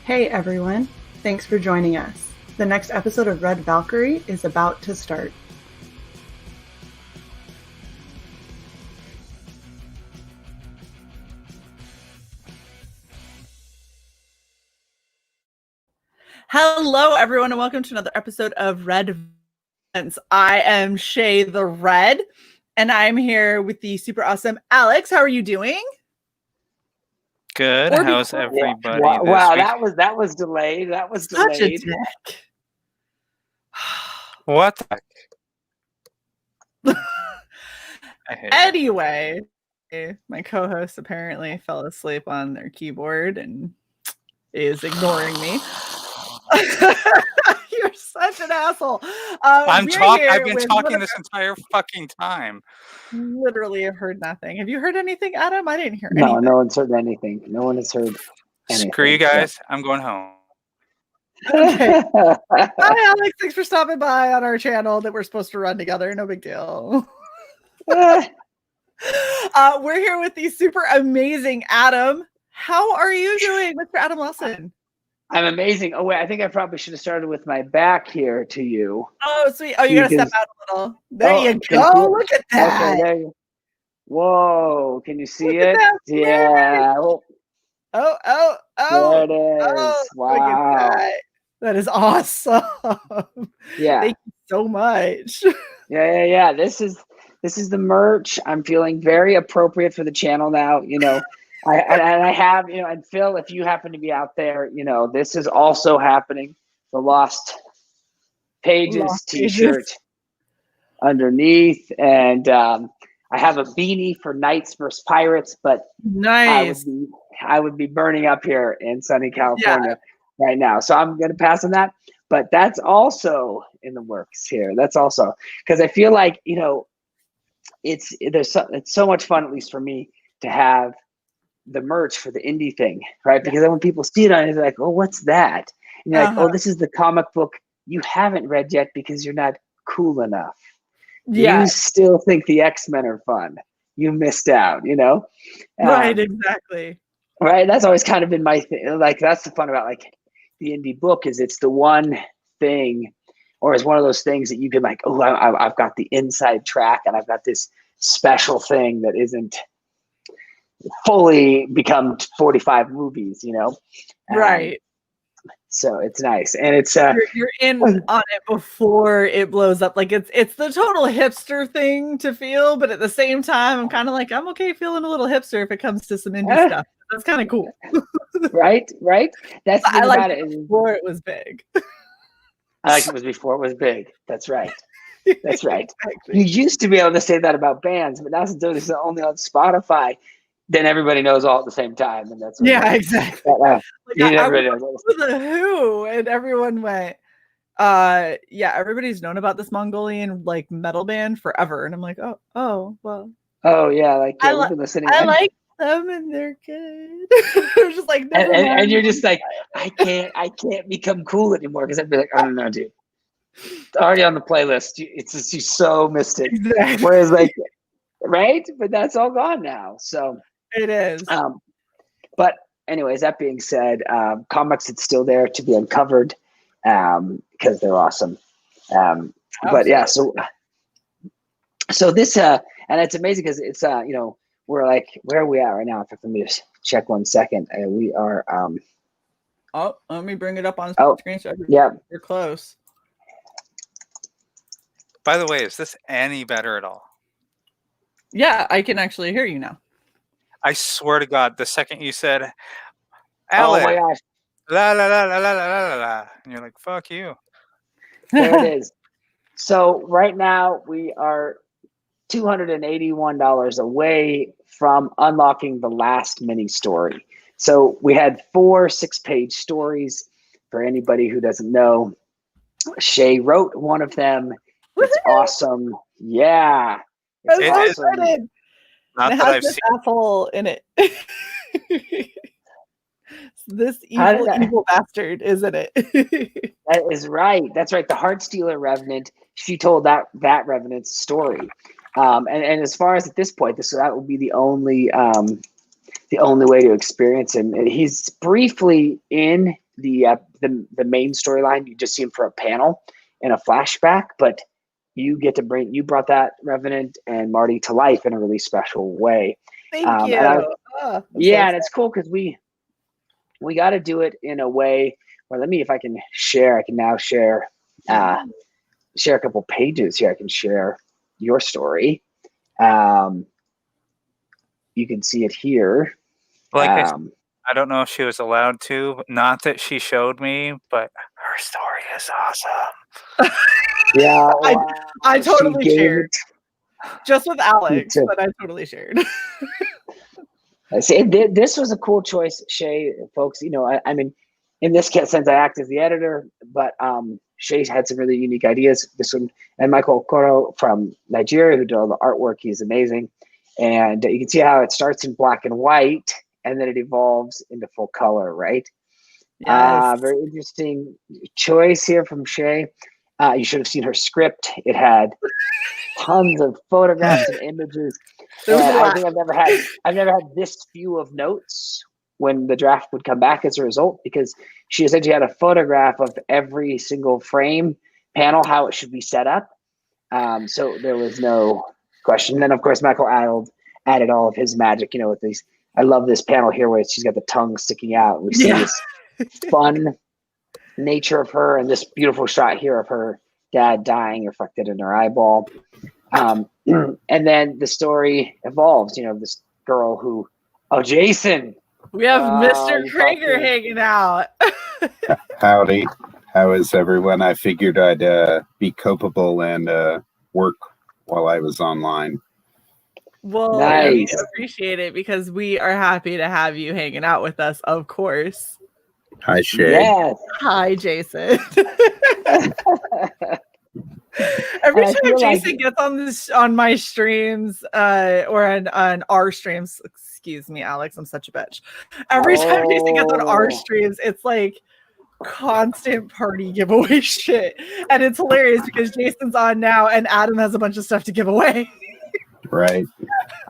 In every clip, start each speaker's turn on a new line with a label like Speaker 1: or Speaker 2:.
Speaker 1: Hey everyone, thanks for joining us. The next episode of Red Valkyrie is about to start. Hello everyone and welcome to another episode of Red Valkyrie. I am Shae the Red and I'm here with the super awesome Alex. How are you doing?
Speaker 2: Good. How's everybody
Speaker 3: wow,
Speaker 2: this
Speaker 3: wow,
Speaker 2: week?
Speaker 3: that was delayed. That was
Speaker 1: Such
Speaker 3: delayed.
Speaker 1: a dick.
Speaker 2: What the heck?
Speaker 1: Anyway, my co-host apparently fell asleep on their keyboard and is ignoring me. You're such an asshole.
Speaker 2: I've been talking this entire fucking time.
Speaker 1: Literally have heard nothing. Have you heard anything, Adam? I didn't hear anything.
Speaker 3: No one's heard anything. No one has heard anything.
Speaker 2: Screw you guys. Yeah. I'm going home.
Speaker 1: Okay. Hi, Alex. Thanks for stopping by on our channel that we're supposed to run together. No big deal. We're here with the super amazing Adam. How are you doing, Mr. Adam Lawson?
Speaker 3: I'm amazing. Oh, wait. I think I probably should have started with my back here to you.
Speaker 1: Oh, sweet. Oh, you got to step out a little. There you go. Look at that.
Speaker 3: Okay, there you Whoa. Can you see it?
Speaker 1: Yeah.
Speaker 3: Oh.
Speaker 1: There
Speaker 3: it is.
Speaker 1: Oh,
Speaker 3: wow.
Speaker 1: That is awesome.
Speaker 3: Yeah.
Speaker 1: Thank you so much.
Speaker 3: Yeah. This is the merch. I'm feeling very appropriate for the channel now. You know, I have, you know, and Phil, if you happen to be out there, you know, this is also happening. The Lost Pages t-shirt underneath. And I have a beanie for Knights versus Pirates, but
Speaker 1: nice.
Speaker 3: I would be burning up here in sunny California right now. So I'm going to pass on that. But that's also in the works here. That's also because I feel like, you know, it's so much fun, at least for me, to have the merch for the indie thing, right? Because then when people see it on it, they're like, oh, what's that? And you're like, oh, this is the comic book you haven't read yet because you're not cool enough. Yeah. You still think the X-Men are fun. You missed out, you know?
Speaker 1: Right, exactly.
Speaker 3: Right. That's always kind of been my thing. Like, that's the fun about like the indie book is it's the one thing, or it's one of those things that you can like, oh, I've got the inside track and I've got this special thing that isn't fully become 45 movies, you know?
Speaker 1: Right.
Speaker 3: So it's nice. And it's
Speaker 1: you're in on it before it blows up. Like it's the total hipster thing to feel, but at the same time, I'm kind of like, I'm okay feeling a little hipster if it comes to some indie stuff. That's kind of cool.
Speaker 3: Right. That's the thing about it.
Speaker 1: Before it was big.
Speaker 3: I like it was before it was big. That's right. That's right. Exactly. You used to be able to say that about bands, but now since it's only on Spotify, then everybody knows all at the same time, and that's
Speaker 1: exactly. I was the Who, and everyone went, everybody's known about this Mongolian like metal band forever, and I'm like, oh, well,
Speaker 3: oh yeah, like we've been listening.
Speaker 1: I like them, and they're good. They're just like,
Speaker 3: and you're just like, I can't become cool anymore because I'd be like, I don't know, dude. It's already on the playlist. It's just you so missed it. Exactly. Whereas like, right? But that's all gone now. So.
Speaker 1: It is.
Speaker 3: But anyways, that being said, comics, it's still there to be uncovered because they're awesome. But yeah, so this, and it's amazing because it's, you know, we're like, where are we at right now? In fact, let me just check 1 second. We are.
Speaker 1: Let me bring it up on screen. So you're close.
Speaker 2: By the way, is this any better at all?
Speaker 1: Yeah, I can actually hear you now.
Speaker 2: I swear to God, the second you said, Alex,
Speaker 3: oh my gosh,
Speaker 2: la la la la la la la, and you're like, fuck you.
Speaker 3: There it is. So right now we are $281 away from unlocking the last mini story. So we had 4 6-page stories. For anybody who doesn't know, Shae wrote one of them. It's awesome. Yeah.
Speaker 1: It's awesome. Not it has this asshole in it. This evil bastard, isn't it?
Speaker 3: That is right. That's right. The Heartstealer Revenant. She told that Revenant's story. And as far as at this point, that would be the only way to experience him. And he's briefly in the main storyline. You just see him for a panel in a flashback, but you brought that Revenant and Marty to life in a really special way.
Speaker 1: Thank you.
Speaker 3: And it's cool because we got to do it in a way where, if I can share, I can now share a couple pages here. I can share your story. You can see it here.
Speaker 2: I don't know if she was allowed to, not that she showed me, but her story is awesome.
Speaker 3: Yeah,
Speaker 1: I totally shared. Just with Alex, but I totally shared.
Speaker 3: See, this was a cool choice, Shae, folks. I mean, in this sense, I act as the editor, but Shae had some really unique ideas. This one, and Michael Okoro from Nigeria, who did all the artwork, he's amazing. And you can see how it starts in black and white, and then it evolves into full color, right?
Speaker 1: Yes.
Speaker 3: Very interesting choice here from Shae. You should have seen her script. It had tons of photographs and images. And I think I've never had this few of notes when the draft would come back as a result, because she essentially had a photograph of every single frame panel, how it should be set up. So there was no question. And then, of course, Michael added all of his magic, with these. I love this panel here where she's got the tongue sticking out. We see this fun nature of her, and this beautiful shot here of her dad dying reflected in her eyeball. And then the story evolves, this girl who, Jason.
Speaker 1: We have Mr. Crager hanging out.
Speaker 4: Howdy. How is everyone? I figured I'd be culpable and work while I was online.
Speaker 1: Well,
Speaker 3: nice.
Speaker 1: We appreciate it because we are happy to have you hanging out with us, of course.
Speaker 4: Hi, Shae.
Speaker 3: Yes.
Speaker 1: Hi, Jason. Every time Jason gets on my streams or on our streams, excuse me, Alex, I'm such a bitch. Every time Jason gets on our streams, it's like constant party giveaway shit. And it's hilarious because Jason's on now and Adam has a bunch of stuff to give away.
Speaker 4: Right.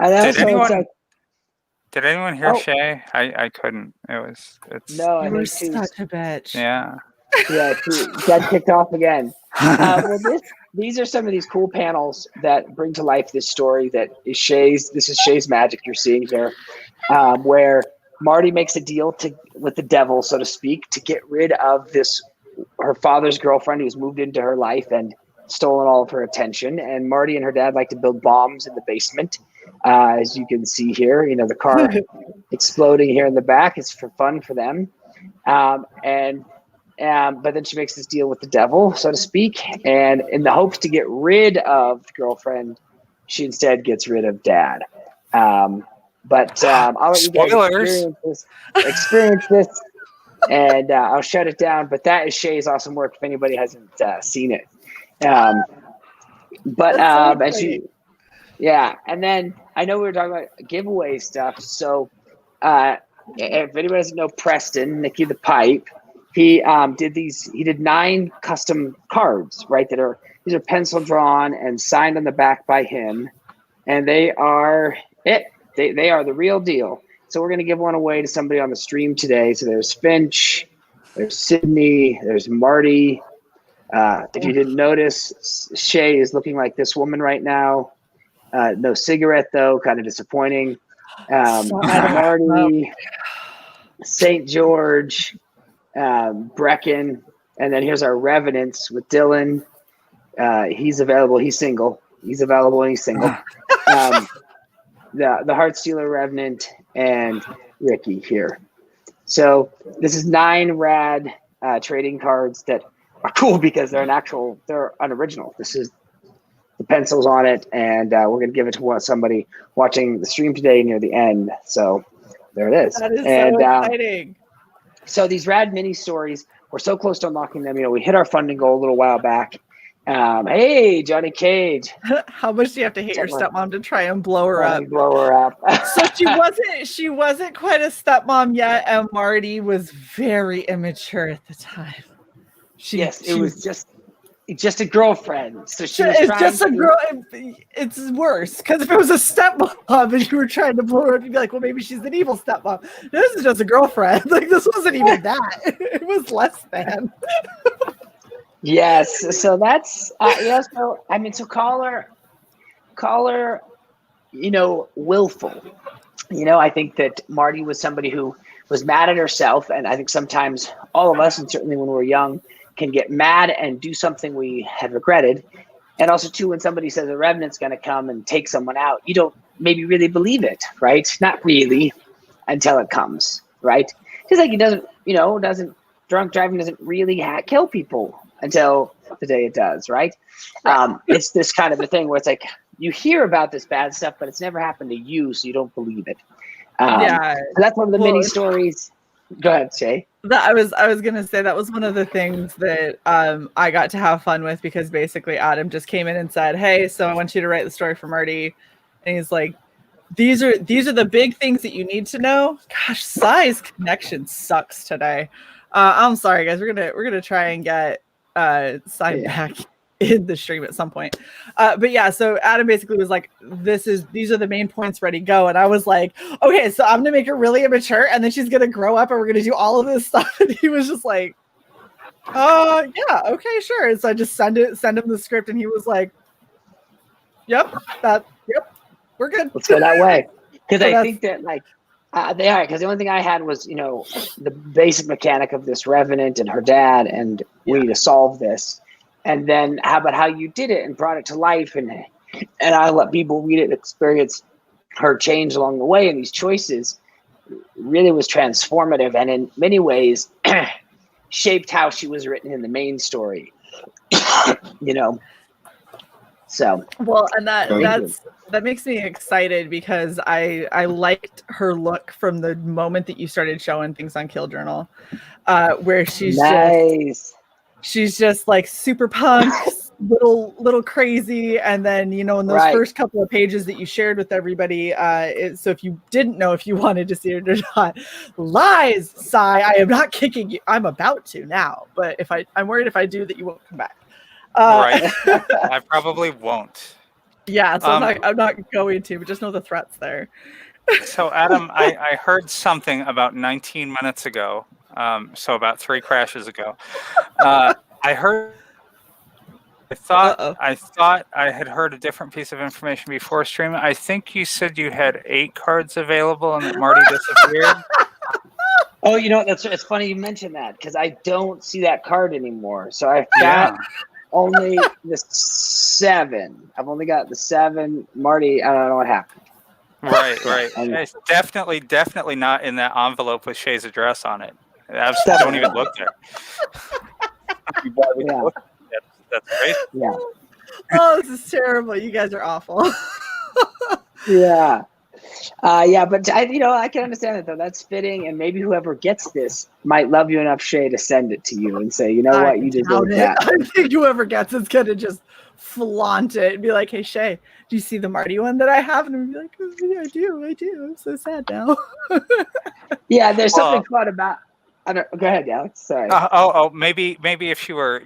Speaker 2: Did anyone hear Shae? I couldn't.
Speaker 3: No,
Speaker 1: you were such a bitch.
Speaker 2: Yeah.
Speaker 3: Yeah, she got kicked off again. These are some of these cool panels that bring to life this story that is Shae's. This is Shae's magic you're seeing here, where Marty makes a deal with the devil, so to speak, to get rid of her father's girlfriend who's moved into her life and stolen all of her attention. And Marty and her dad like to build bombs in the basement, as you can see here. The car exploding here in the back is for fun for them, but then she makes this deal with the devil, so to speak, and in the hopes to get rid of the girlfriend, she instead gets rid of dad. But I'll let you guys experience this, and I'll shut it down. But that is Shae's awesome work if anybody hasn't seen it. And then I know we were talking about giveaway stuff. So if anybody doesn't know Preston, Nicky the Pipe, he did 9 custom cards, right? These are pencil drawn and signed on the back by him, and they are it. They are the real deal. So we're gonna give one away to somebody on the stream today. So there's Finch, there's Sydney, there's Marty. If you didn't notice, Shae is looking like this woman right now. No cigarette though, kind of disappointing. Marty, St. George, Brecken, and then here's our Revenants with Dylan. He's available. He's single. He's available and he's single. The Heartstealer Revenant and Ricky here. So this is 9 rad trading cards that are cool because they're an original. This is the pencils on it, and we're gonna give it to somebody watching the stream today near the end. So there it is.
Speaker 1: That is so exciting.
Speaker 3: So these rad mini stories, we're so close to unlocking them. We hit our funding goal a little while back. Hey, Johnny Cage.
Speaker 1: How much do you have to hate your stepmom to try and blow her up? So she wasn't quite a stepmom yet, and Marty was very immature at the time.
Speaker 3: It was just just a girlfriend. So she was
Speaker 1: it's
Speaker 3: trying
Speaker 1: just a
Speaker 3: to-
Speaker 1: girl. It's worse because if it was a stepmom and you were trying to blow her, you'd be like, well, maybe she's an evil stepmom. This is just a girlfriend. Like this wasn't even that. It was less than.
Speaker 3: Yes. So that's So I mean, so call her, willful. I think that Marty was somebody who was mad at herself, and I think sometimes all of us, and certainly when we're young, can get mad and do something we had regretted. And also, too, when somebody says a revenant's going to come and take someone out, you don't maybe really believe it, right? Not really until it comes, right? Just like it doesn't, drunk driving doesn't really kill people until the day it does, right? It's this kind of a thing where it's like you hear about this bad stuff, but it's never happened to you, so you don't believe it. So that's one of the mini stories. Go ahead, Shae.
Speaker 1: I was gonna say that was one of the things that I got to have fun with because basically Adam just came in and said, "Hey, so I want you to write the story for Marty," and he's like, "These are the big things that you need to know." Gosh, Cy's connection sucks today. I'm sorry, guys. We're gonna try and get Cy back in the stream at some point. But yeah, so Adam basically was like, these are the main points, ready, go. And I was like, okay, so I'm gonna make her really immature and then she's gonna grow up and we're gonna do all of this stuff. And he was just like, yeah, okay, sure. And so I just send him the script and he was like, yep, we're good.
Speaker 3: Let's go that way. Because I think that they are, because the only thing I had was, the basic mechanic of this revenant and her dad, and we need to solve this. And then how about how you did it and brought it to life, and I let people read it and experience her change along the way, and these choices really was transformative and in many ways shaped how she was written in the main story. So
Speaker 1: well, and that makes me excited because I liked her look from the moment that you started showing things on Kill Journal, where she's
Speaker 3: nice.
Speaker 1: She's just like super punk, little crazy, and then in those first couple of pages that you shared with everybody. So if you didn't know if you wanted to see it or not, lies, Cy. I am not kicking you. I'm about to now, but I'm worried if I do that you won't come back.
Speaker 2: Right. I probably won't.
Speaker 1: Yeah, so I'm not going to, but just know the threat's there.
Speaker 2: So Adam, I heard something about 19 minutes ago. So about 3 crashes ago, I thought I had heard a different piece of information before streaming. I think you said you had 8 cards available and that Marty disappeared.
Speaker 3: Oh, it's funny you mentioned that because I don't see that card anymore. So I've got only the 7. I've only got the 7. Marty, I don't know what happened.
Speaker 2: Right. And it's definitely not in that envelope with Shae's address on it. Don't even look there. That's great.
Speaker 3: Yeah.
Speaker 1: Oh, this is terrible. You guys are awful.
Speaker 3: Yeah. But I can understand it though. That's fitting, and maybe whoever gets this might love you enough, Shae, to send it to you and say, you know what, you deserve that.
Speaker 1: I think whoever gets it's gonna just flaunt it and be like, hey Shae, do you see the Marty one that I have? And I'm be like, oh, yeah, I do. I'm so sad now.
Speaker 3: Yeah, there's something fun about. Go ahead, Alex. Sorry.
Speaker 2: Maybe if she were,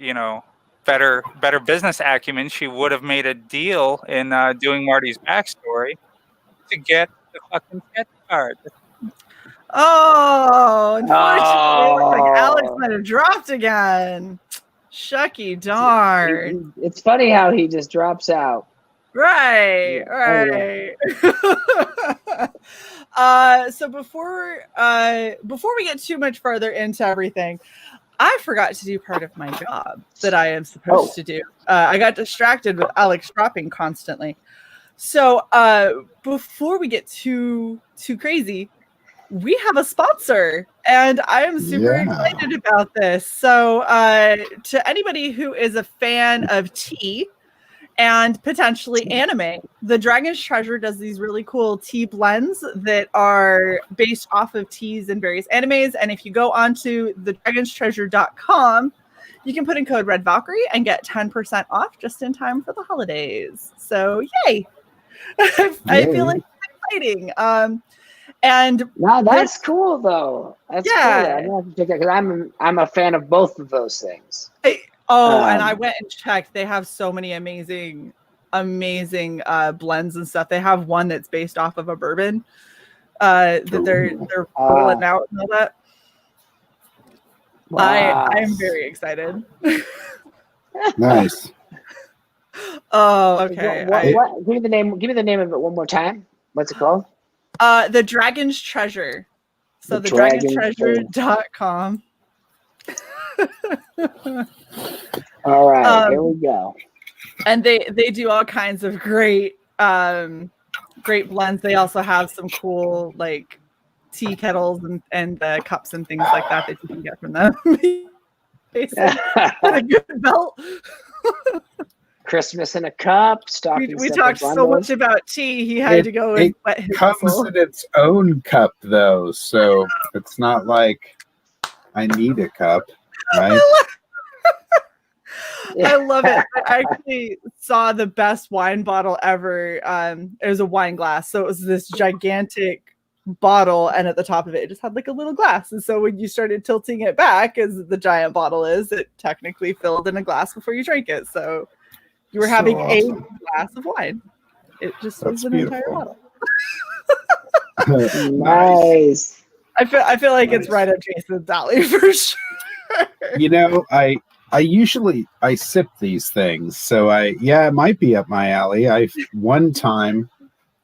Speaker 2: better business acumen, she would have made a deal in doing Marty's backstory to get the fucking sketch card.
Speaker 1: Oh, unfortunately, it looks like Alex might have dropped again. Shucky darn.
Speaker 3: It's funny how he just drops out.
Speaker 1: Right. So before we get too much further into everything, I forgot to do part of my job that I am supposed to do. I got distracted with Alex dropping constantly. So before we get too crazy, we have a sponsor, and I am super excited about this. So to anybody who is a fan of tea and potentially anime, the Dragon's Treasure does these really cool tea blends that are based off of teas in various animes. And if you go onto thedragonstreasure.com, you can put in code Red Valkyrie and get 10% off just in time for the holidays. So yay! I feel like it's exciting. And
Speaker 3: wow, that's cool though. That's cool. I'm gonna have to check that because I'm a fan of both of those things.
Speaker 1: Oh, and I went and checked. They have so many amazing blends and stuff. They have one that's based off of a bourbon that they're pulling out and all that. Wow. I am very excited.
Speaker 4: Nice.
Speaker 1: Oh, okay.
Speaker 3: What? Give me the name. Give me the name of it one more time. What's it called?
Speaker 1: The Dragon's Treasure. So the dragonsTreasure.com.
Speaker 3: All right, here we go.
Speaker 1: And they do all kinds of great blends. They also have some cool like tea kettles and cups and things like that you can get from them. A good belt.
Speaker 3: Christmas in a cup.
Speaker 1: We talked so much about tea. He had to go and wet his
Speaker 4: comes
Speaker 1: muscle.
Speaker 4: in its own cup though, so it's not like I need a cup, right?
Speaker 1: I love it. I actually saw the best wine bottle ever. It was a wine glass, so it was this gigantic bottle, and at the top of it just had like a little glass. And so when you started tilting it back, as the giant bottle is, it technically filled in a glass before you drank it. So you were having a glass of wine. It just was an entire bottle.
Speaker 3: Nice.
Speaker 1: I feel like it's right up Jason's alley for sure.
Speaker 4: You know, I usually sip these things, so it might be up my alley. One time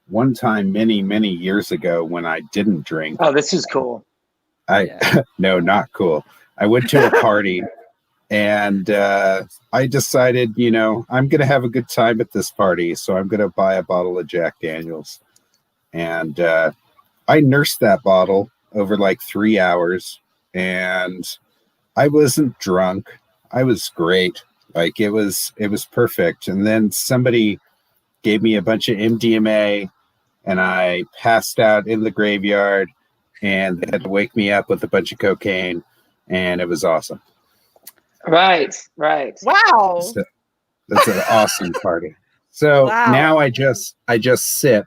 Speaker 4: many years ago when I didn't drink.
Speaker 3: Oh, this is cool.
Speaker 4: No, not cool. I went to a party and I decided, I'm going to have a good time at this party, so I'm going to buy a bottle of Jack Daniels. And I nursed that bottle over like 3 hours, and I wasn't drunk. I was great. Like it was perfect. And then somebody gave me a bunch of MDMA, and I passed out in the graveyard, and they had to wake me up with a bunch of cocaine, and it was awesome.
Speaker 3: Right.
Speaker 1: Wow.
Speaker 4: So, that's an awesome party. So now I just sip.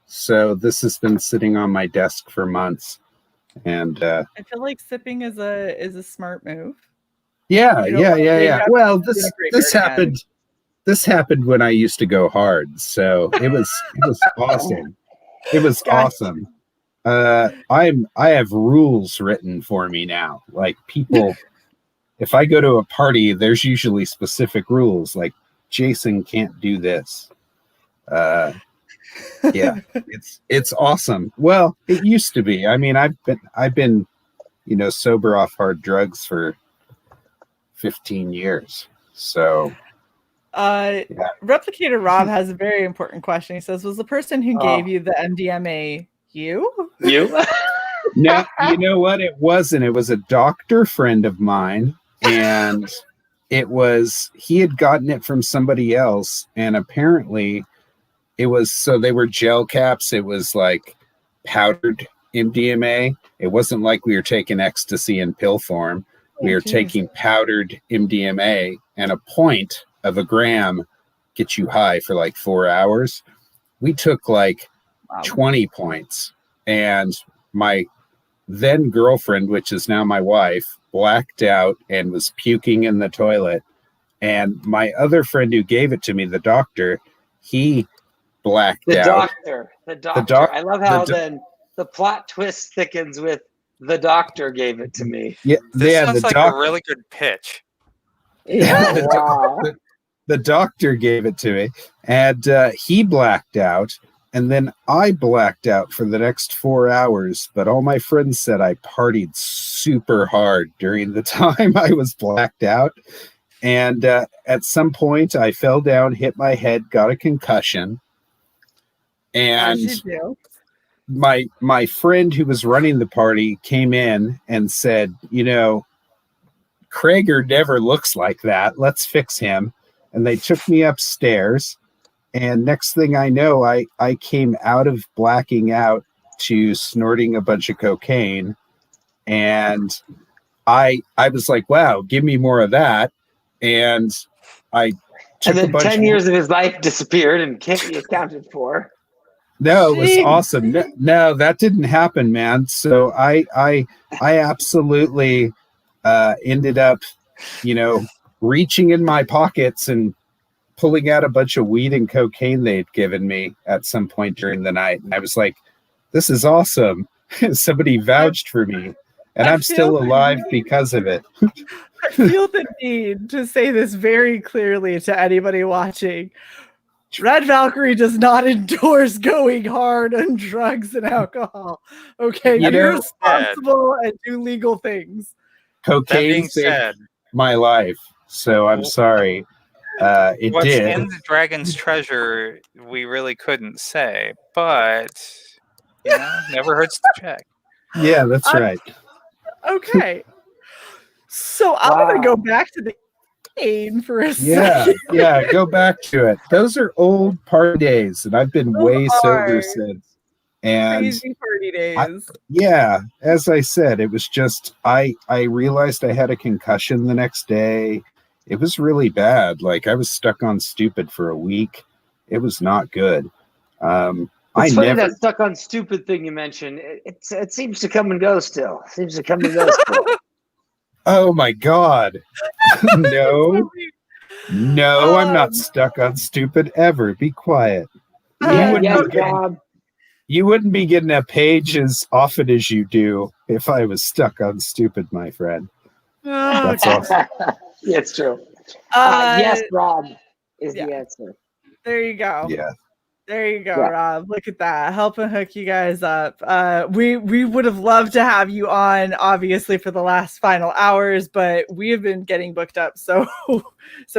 Speaker 4: So this has been sitting on my desk for months. And I
Speaker 1: feel like sipping is a smart move.
Speaker 4: Yeah. Well, this happened. This happened when I used to go hard, so it was awesome. It was awesome. I have rules written for me now. Like people, if I go to a party, there's usually specific rules. Like Jason can't do this. Yeah, it's awesome. Well, it used to be. I mean, I've been, sober off hard drugs for 15 years. So,
Speaker 1: Replicator Rob has a very important question. He says, "Was the person who gave you the MDMA you?"
Speaker 4: No, you know what? It wasn't. It was a doctor friend of mine, and he had gotten it from somebody else, and apparently it was, so they were gel caps. It was like powdered MDMA. It wasn't like we were taking ecstasy in pill form. We were taking powdered MDMA, and a point of a gram gets you high for like 4 hours. We took like 20 points, and my then girlfriend, which is now my wife, blacked out and was puking in the toilet. And my other friend who gave it to me, the doctor, he blacked out.
Speaker 3: The doctor. I love how then the plot twist thickens with the doctor gave it to me.
Speaker 2: Yeah, this sounds like a really good pitch.
Speaker 3: Yeah,
Speaker 4: the doctor gave it to me, and he blacked out, and then I blacked out for the next 4 hours. But all my friends said I partied super hard during the time I was blacked out. And at some point, I fell down, hit my head, got a concussion. And my friend who was running the party came in and said, Crager never looks like that. Let's fix him. And they took me upstairs. And next thing I know, I came out of blacking out to snorting a bunch of cocaine. And I was like, wow, give me more of that. And I took
Speaker 3: and then 10 years of his life disappeared and can't be accounted for.
Speaker 4: No, it was awesome. No, that didn't happen, man. So I absolutely ended up reaching in my pockets and pulling out a bunch of weed and cocaine they'd given me at some point during the night. And I was like, this is awesome. Somebody vouched for me, and I'm still alive because of it.
Speaker 1: I feel the need to say this very clearly to anybody watching. Red Valkyrie does not endorse going hard on drugs and alcohol. Okay, be responsible and do legal things.
Speaker 4: Cocaine saved my life, so I'm sorry. It
Speaker 2: What's
Speaker 4: did.
Speaker 2: in the Dragon's Treasure, we really couldn't say, but never hurts to check.
Speaker 4: Yeah, that's right.
Speaker 1: Okay, so I'm gonna go back to the game for a second.
Speaker 4: Yeah, go back to it. Those are old party days, and I've been way sober since. And
Speaker 1: crazy party days.
Speaker 4: As I said, it was just I realized I had a concussion the next day. It was really bad. Like, I was stuck on stupid for a week. It was not good.
Speaker 3: It's funny that stuck on stupid thing you mentioned. It seems to come and go still.
Speaker 4: Oh my God. No, I'm not stuck on stupid ever. Be quiet. You wouldn't be getting a page as often as you do if I was stuck on stupid, my friend. That's awesome.
Speaker 3: Yeah, it's true. Yes, Rob is the answer.
Speaker 1: There you go.
Speaker 4: Yeah.
Speaker 1: There you go, Rob. Look at that. Helping hook you guys up. We would have loved to have you on, obviously, for the last final hours, but we have been getting booked up so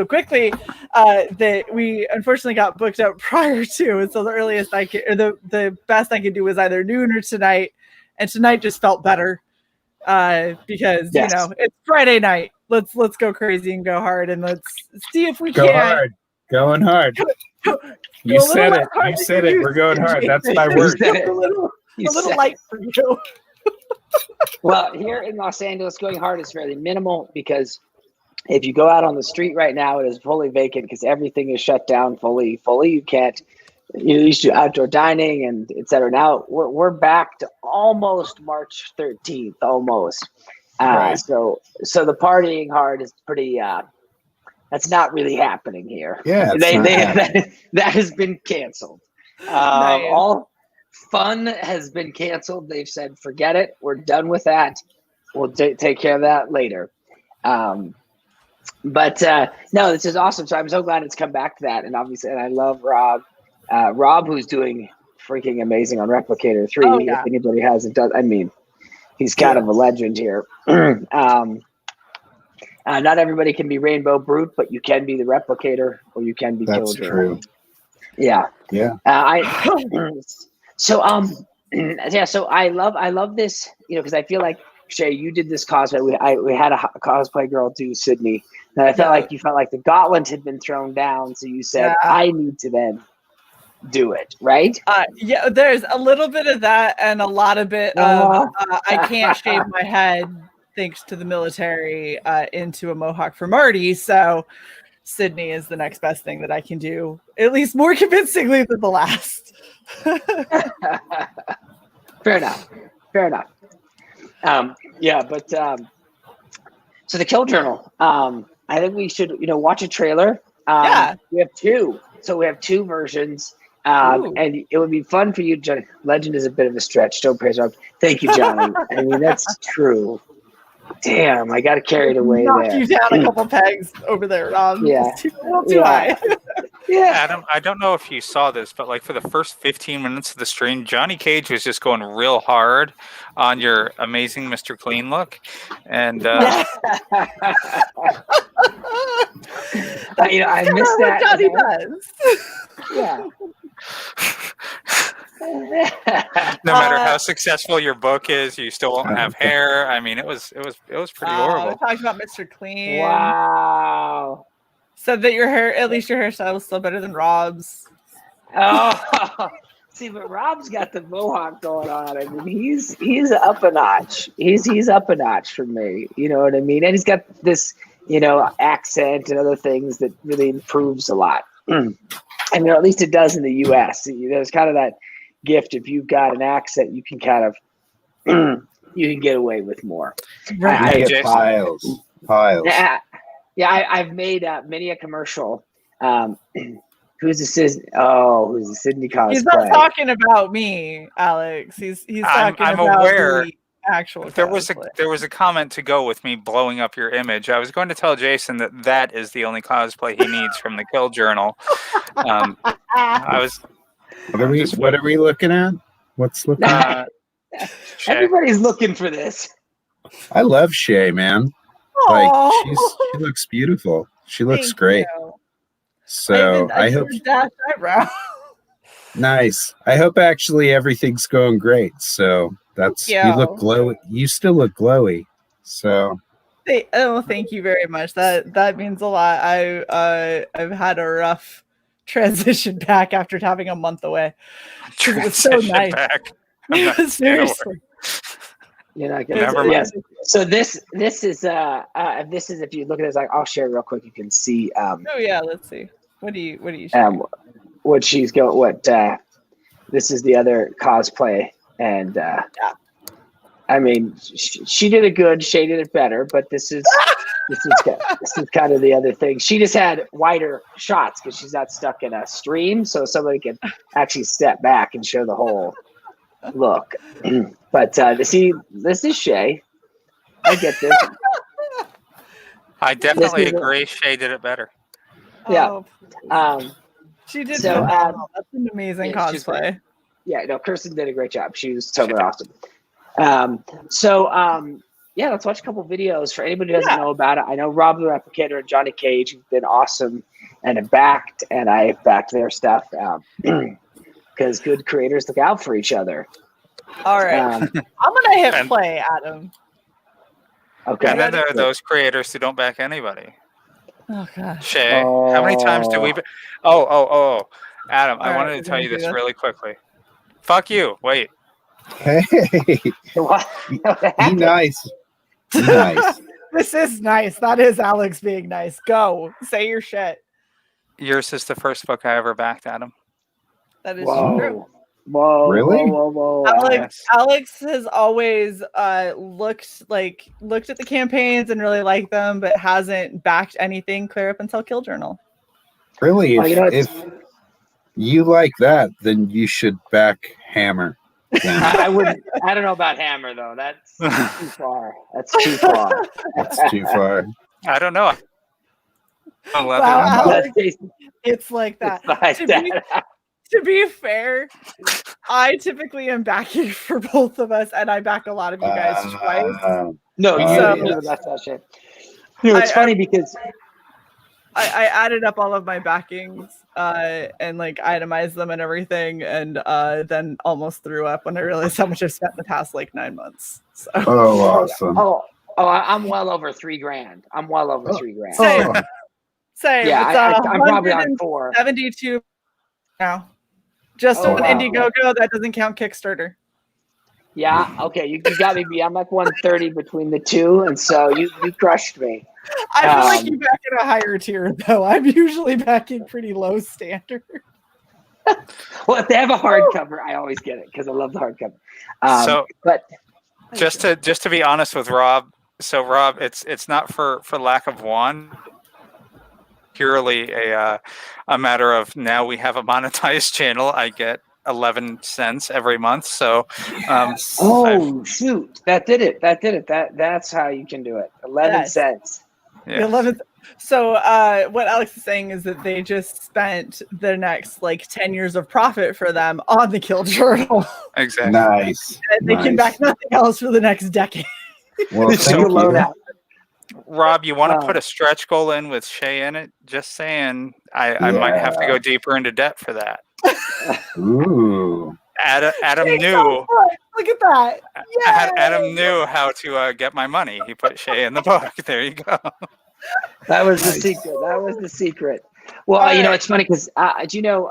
Speaker 1: quickly that we unfortunately got booked up prior to. And so the earliest I could, or the best I could do was either noon or tonight. And tonight just felt better because it's Friday night. Let's go crazy and go hard, and let's see if we
Speaker 4: can. Hard. Going hard. You said it. You said it. We're going hard. That's my word.
Speaker 1: A little light for you.
Speaker 3: Well, here in Los Angeles, going hard is fairly minimal because if you go out on the street right now, it is fully vacant because everything is shut down fully. You can't. You used to do outdoor dining and et cetera. Now we're back to almost March 13th, almost. Right. So the partying hard is pretty. That's not really happening here.
Speaker 4: Yeah,
Speaker 3: that has been canceled.
Speaker 1: Nice.
Speaker 3: All fun has been canceled. They've said, forget it. We're done with that. We'll take care of that later. But no, this is awesome. So I'm so glad it's come back to that. And obviously, and I love Rob. Rob, who's doing freaking amazing on Replicator 3. If anybody hasn't done, I mean, he's kind of a legend here. Not everybody can be Rainbow Brute, but you can be the Replicator, or you can be Killjoy.
Speaker 4: That's true.
Speaker 3: Yeah. So I love this, because I feel like, Shae, you did this cosplay. We had a cosplay girl do Sydney, and I felt like you felt like the gauntlet had been thrown down, so you said, I need to then do it, right?
Speaker 1: There's a little bit of that and a lot of it of I can't shave my head thanks to the military into a mohawk for Marty, so Sydney is the next best thing that I can do, at least more convincingly than the last.
Speaker 3: Fair enough. So the Kill Journal, I think we should watch a trailer. We have two, so we have two versions. And it would be fun for you, Johnny. Legend is a bit of a stretch. Don't praise Rob. Thank you, Johnny. I mean, that's true. Damn, I got carried away there.
Speaker 1: Knocked you down a couple pegs over there, Rob.
Speaker 3: Yeah.
Speaker 1: Too high.
Speaker 3: Yeah.
Speaker 2: Adam, I don't know if you saw this, but like for the first 15 minutes of the stream, Johnny Cage was just going real hard on your amazing Mr. Clean look. And
Speaker 3: I missed that.
Speaker 1: Johnny does.
Speaker 3: Yeah.
Speaker 2: No matter how successful your book is, you still won't have hair. I mean, it was pretty horrible.
Speaker 1: We talked about Mr. Clean.
Speaker 3: Wow.
Speaker 1: Said that at least your hairstyle was still better than Rob's.
Speaker 3: Oh, see, but Rob's got the mohawk going on. I mean, he's up a notch. He's up a notch for me. You know what I mean? And he's got this, accent and other things that really improves a lot. I mean, or at least it does in the U.S. There's kind of that gift. If you've got an accent, you can kind of you can get away with more.
Speaker 4: Right. Piles.
Speaker 3: Yeah, I've made many a commercial. Who's the Sydney cosplay?
Speaker 1: He's not talking about me, Alex. He's talking
Speaker 2: I'm
Speaker 1: about
Speaker 2: aware.
Speaker 1: the actual
Speaker 2: There
Speaker 1: cosplay.
Speaker 2: was a comment to go with me blowing up your image. I was going to tell Jason that is the only cosplay he needs from the Kill Journal. I was.
Speaker 4: What are we looking at? What's looking at?
Speaker 3: Everybody's looking for this.
Speaker 4: I love Shae, man. Like she looks beautiful. She looks
Speaker 1: Thank
Speaker 4: great.
Speaker 1: you.
Speaker 4: So I hope
Speaker 1: dashed eyebrow.
Speaker 4: Nice. I hope actually everything's going great. So that's you look glowy. You still look glowy. So
Speaker 1: thank you very much. That means a lot. I've had a rough transition back after having a month away. It was so nice. Seriously.
Speaker 3: You're not gonna. Never mind. Yes. So this is if you look at this, like I'll share real quick. You can see.
Speaker 1: Oh yeah, let's see. What do you showing?
Speaker 3: What she's go. What this is the other cosplay, and I mean she did it good. Shae did it better, but this is kind of the other thing. She just had wider shots because she's not stuck in a stream, so somebody can actually step back and show the whole look. But this is Shae. I get this.
Speaker 2: I definitely agree. Shae did it better.
Speaker 3: Yeah.
Speaker 1: She did. So that's an amazing cosplay.
Speaker 3: Yeah, no, Kirsten did a great job. She was totally awesome. Let's watch a couple videos for anybody who doesn't know about it. I know Rob the Replicator and Johnny Cage have been awesome and have backed, and I backed their stuff because good creators look out for each other.
Speaker 1: All right. I'm gonna hit play, Adam.
Speaker 2: Okay. And then there are those creators who don't back anybody.
Speaker 1: Oh gosh.
Speaker 2: Shae, how many times do we? Adam, I wanted to tell you this really quickly. Fuck you. Wait.
Speaker 4: Hey.
Speaker 3: What?
Speaker 4: Be nice. Be nice.
Speaker 1: This is nice. That is Alex being nice. Go. Say your shit.
Speaker 2: Yours is the first book I ever backed, Adam.
Speaker 1: That is true.
Speaker 3: Whoa!
Speaker 4: Really?
Speaker 3: Whoa!
Speaker 1: Alex has always looked at the campaigns and really liked them, but hasn't backed anything clear up until Kill Journal.
Speaker 4: Really? If you like that, then you should back Hammer.
Speaker 3: I wouldn't. I don't know about Hammer though. That's too far. That's too far.
Speaker 4: That's too far.
Speaker 2: I don't know.
Speaker 1: It's like that. To be fair, I typically am backing for both of us, and I back a lot of you guys twice.
Speaker 3: That's not shit. It's funny because
Speaker 1: I added up all of my backings and like itemized them and everything, and then almost threw up when I realized how much I've spent in the past 9 months. So.
Speaker 4: Oh, awesome!
Speaker 3: I'm well over $3,000. I'm well over $3,000.
Speaker 1: Same.
Speaker 3: Yeah, I'm probably on 4.
Speaker 1: 72 now. Just on Indiegogo, that doesn't count Kickstarter.
Speaker 3: Yeah, okay, you got me. I'm like 130 between the two, and so you crushed me.
Speaker 1: I feel like you back at a higher tier, though. I'm usually backing pretty low standard.
Speaker 3: Well, if they have a hardcover, I always get it because I love the hardcover. But
Speaker 2: just to be honest with Rob, so Rob, it's not for lack of one. Purely a matter of now we have a monetized channel. I get 11 cents every month. So,
Speaker 3: shoot, that did it. That's how you can do it. 11 cents.
Speaker 2: Yeah.
Speaker 1: 11. So, what Alex is saying is that they just spent the next 10 years of profit for them on the Kill Journal.
Speaker 2: Exactly.
Speaker 4: Nice.
Speaker 1: And they can back nothing else for the next decade.
Speaker 4: Well, thank you.
Speaker 2: Rob, you want to put a stretch goal in with Shae in it? Just saying, I might have to go deeper into debt for that.
Speaker 4: Ooh.
Speaker 2: Adam knew.
Speaker 1: So look at that. Yay!
Speaker 2: Adam knew how to get my money. He put Shae in the book. There you go.
Speaker 3: That was the secret. Well, it's funny because do you know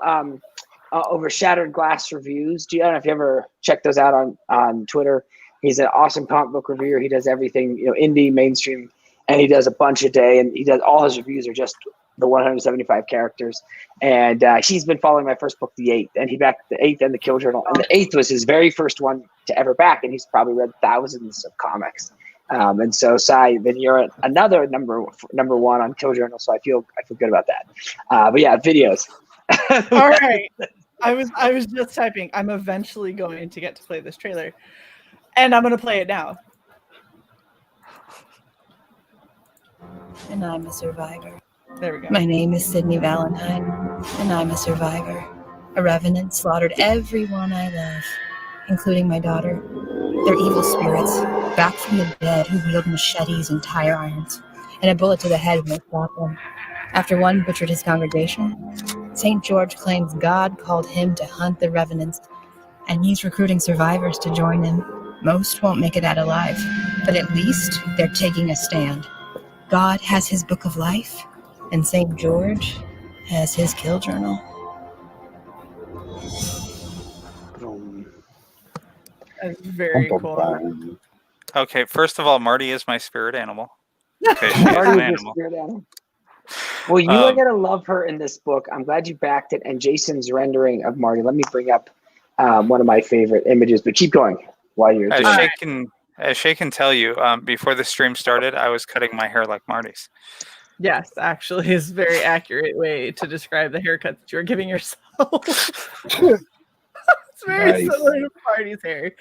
Speaker 3: over Shattered Glass Reviews? I don't know if you ever check those out on Twitter. He's an awesome comic book reviewer. He does everything, indie, mainstream. And he does a bunch a day, and he does all his reviews are just the 175 characters. And he's been following my first book, The 8th, and he backed The 8th and the Kill Journal. And The 8th was his very first one to ever back, and he's probably read thousands of comics. And so, Sai, then you're at another number one on Kill Journal, so I feel good about that. But yeah, videos.
Speaker 1: All right. I was just typing. I'm eventually going to get to play this trailer, and I'm going to play it now.
Speaker 5: And I'm a survivor.
Speaker 1: There we go.
Speaker 5: My name is Sydney Valentine, and I'm a survivor. A revenant slaughtered everyone I love, including my daughter. They're evil spirits, back from the dead, who wield machetes and tire irons, and a bullet to the head when they stop them. After one butchered his congregation, St. George claims God called him to hunt the revenants, and he's recruiting survivors to join him. Most won't make it out alive, but at least they're taking a stand. God has his book of life, and St. George has his kill journal.
Speaker 1: That's very cool.
Speaker 2: Okay, first of all, Marty is my spirit animal. Okay, she is an animal.
Speaker 3: Well, you are gonna love her in this book. I'm glad you backed it. And Jason's rendering of Marty. Let me bring up one of my favorite images. But keep going while you're doing it.
Speaker 2: As Shae can tell you, before the stream started, I was cutting my hair like Marty's.
Speaker 1: Yes, actually, is a very accurate way to describe the haircut that you're giving yourself. It's very similar to Marty's hair.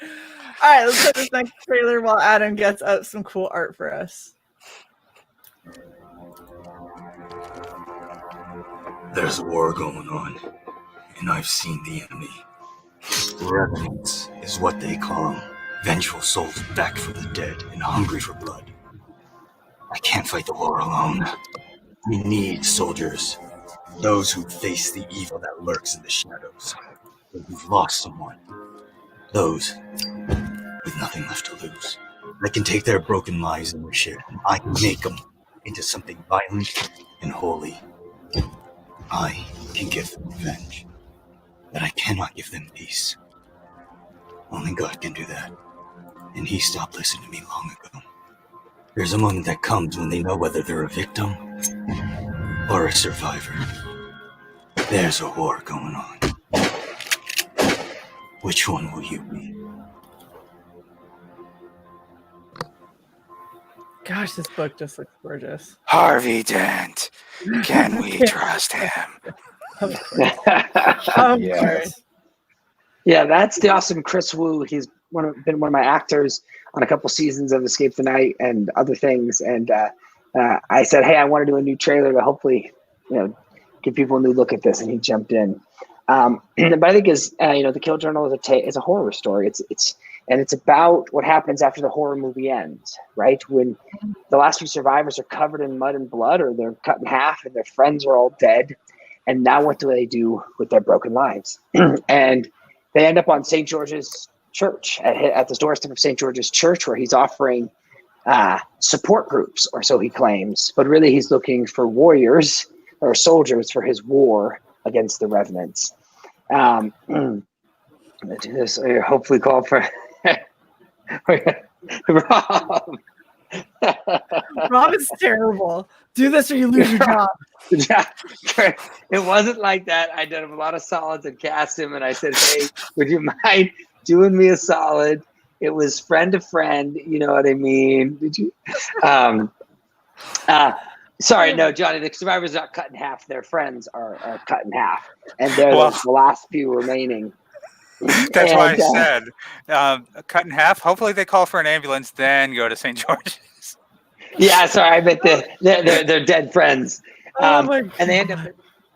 Speaker 1: All right, let's play this next trailer while Adam gets up some cool art for us.
Speaker 6: There's a war going on, and I've seen the enemy. Revenants is what they call them. Vengeful souls back from the dead and hungry for blood. I can't fight the war alone. We need soldiers. Those who face the evil that lurks in the shadows. Those who've lost someone. Those with nothing left to lose. I can take their broken lives and their shit, and I can make them into something violent and holy. I can give them revenge, but I cannot give them peace. Only God can do that, and he stopped listening to me long ago. There's a moment that comes when they know whether they're a victim or a survivor. There's a war going on. Which one will you be?
Speaker 1: Gosh, this book just looks gorgeous.
Speaker 2: Harvey Dent. Can we trust him?
Speaker 1: Of course.
Speaker 3: Yeah, that's the awesome Chris Wu. He's been one of my actors on a couple seasons of Escape the Night and other things. And I said, hey, I want to do a new trailer to hopefully, give people a new look at this. And he jumped in. But I think the Kill Journal is a horror story. It's about what happens after the horror movie ends, right? When the last few survivors are covered in mud and blood, or they're cut in half, and their friends are all dead. And now what do they do with their broken lives? And they end up on St. George's Church, at the doorstep of St. George's Church, where he's offering support groups, or so he claims. But really, he's looking for warriors or soldiers for his war against the revenants. I'm gonna do this. Hopefully, call for Rob.
Speaker 1: Rob is terrible. Do this or you lose your job.
Speaker 3: Yeah, it wasn't like that. I did him a lot of solids and cast him, and I said, "Hey, would you mind doing me a solid?" It was friend to friend. You know what I mean? Did you? Sorry, no, Johnny. The survivors are not cut in half. Their friends are cut in half, and they're the last few remaining.
Speaker 2: That's why I said cut in half. Hopefully, they call for an ambulance, then go to St. George's.
Speaker 3: Yeah, sorry, I meant they're dead friends.
Speaker 1: And
Speaker 3: they end up,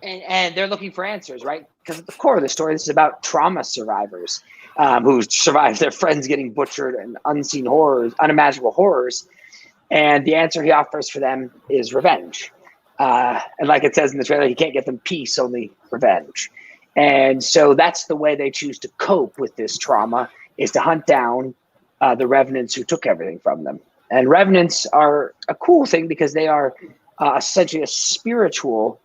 Speaker 3: and they're looking for answers, right? Because at the core of the story, this is about trauma survivors who survived their friends getting butchered and unseen horrors, unimaginable horrors. And the answer he offers for them is revenge. And like it says in the trailer, he can't get them peace, only revenge. And so that's the way they choose to cope with this trauma, is to hunt down the revenants who took everything from them. And revenants are a cool thing because they are essentially a spiritual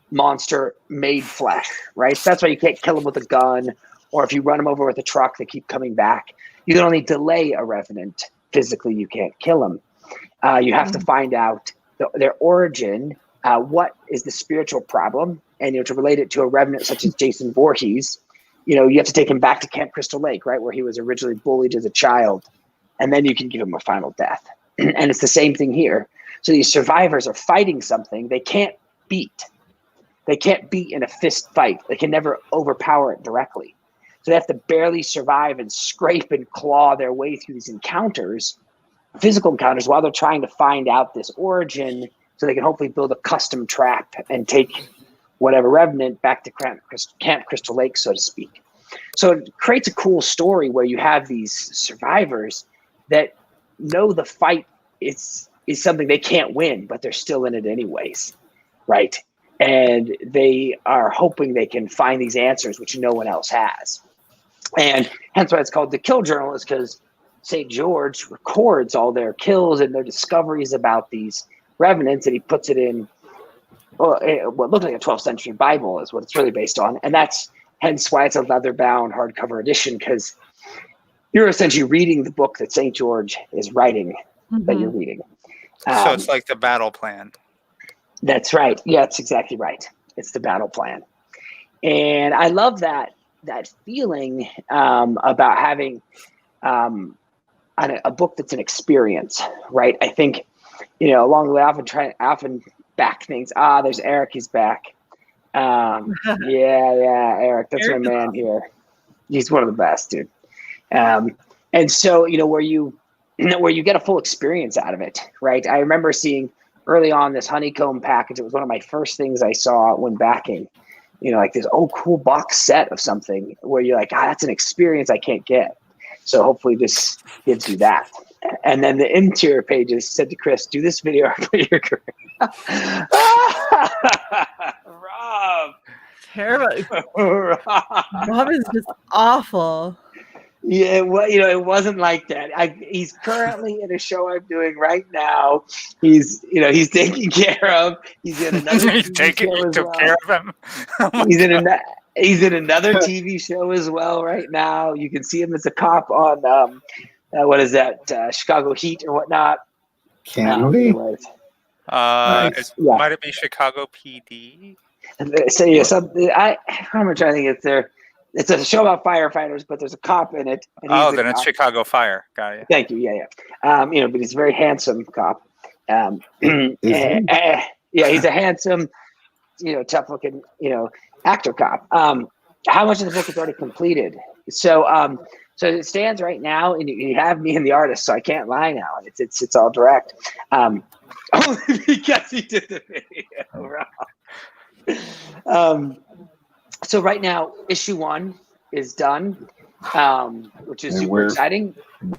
Speaker 3: monster made flesh, right? So that's why you can't kill them with a gun, or if you run them over with a truck, they keep coming back. You can only delay a revenant. Physically, you can't kill them. You have to find out their origin, what is the spiritual problem, and to relate it to a revenant such as Jason Voorhees, you have to take him back to Camp Crystal Lake, right, where he was originally bullied as a child. and then you can give them a final death. And it's the same thing here. So these survivors are fighting something they can't beat. They can't beat in a fist fight. They can never overpower it directly. So they have to barely survive and scrape and claw their way through these encounters, physical encounters, while they're trying to find out this origin so they can hopefully build a custom trap and take whatever revenant back to Camp Crystal Lake, so to speak. So it creates a cool story where you have these survivors that know the fight is something they can't win, but they're still in it anyways, right? And they are hoping they can find these answers, which no one else has. And hence why it's called the Kill Journal, is because St. George records all their kills and their discoveries about these revenants, and he puts it in what looked like a 12th century Bible is what it's really based on. And that's hence why it's a leather-bound hardcover edition, because you're essentially reading the book that St. George is writing, that you're reading.
Speaker 2: So it's like the battle plan. That's
Speaker 3: right. Yeah, that's exactly right. It's the battle plan. And I love that feeling about having a book that's an experience, right? I think, along the way, I often back things. There's Eric. He's back. Yeah, Eric. That's my man here. He's one of the best, dude. And so, where you get a full experience out of it, right? I remember seeing early on this honeycomb package. It was one of my first things I saw when backing, like this cool box set of something where you're like, that's an experience I can't get. So hopefully this gives you that. And then the interior pages said to Chris, do this video for your career. Rob.
Speaker 1: Terrible. Rob is just awful.
Speaker 3: Yeah, well, it wasn't like that. He's currently in a show I'm doing right now. He's taking care of. He's in another.
Speaker 2: You took care of him.
Speaker 3: He's in another TV show as well right now. You can see him as a cop on what is that? Chicago Heat or whatnot.
Speaker 4: Can we?
Speaker 2: Might it be Chicago PD?
Speaker 3: So yeah, how much I think it's there. It's a show about firefighters, but there's a cop in it.
Speaker 2: And then it's Chicago Fire. Got it.
Speaker 3: Thank you. Yeah. But he's a very handsome cop. Yeah, he's a handsome, tough looking, actor cop. How much of the book is already completed? So it stands right now, and you have me and the artist, so I can't lie now. It's all direct. Only because he did the video. So right now, issue 1 is done, which is super exciting.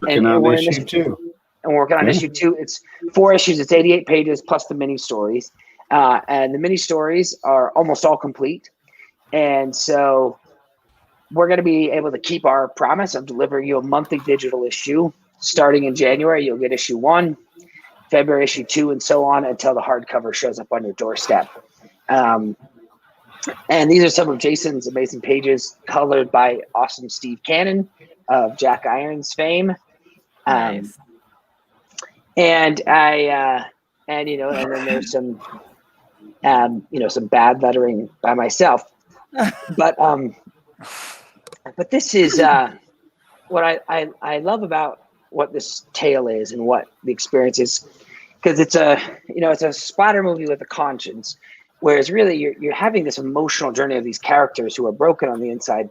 Speaker 4: And we're on issue 2.
Speaker 3: And we're working on issue 2. It's 4 issues. It's 88 pages plus the mini stories. And the mini stories are almost all complete. And so we're going to be able to keep our promise of delivering you a monthly digital issue. Starting in January, you'll get issue 1, February issue 2, and so on until the hardcover shows up on your doorstep. And these are some of Jason's amazing pages, colored by awesome Steve Cannon of Jack Irons fame.
Speaker 1: Nice.
Speaker 3: And then there's some, some bad lettering by myself. But this is what I love about what this tale is and what the experience is, because it's a splatter movie with a conscience. Whereas really you're having this emotional journey of these characters who are broken on the inside,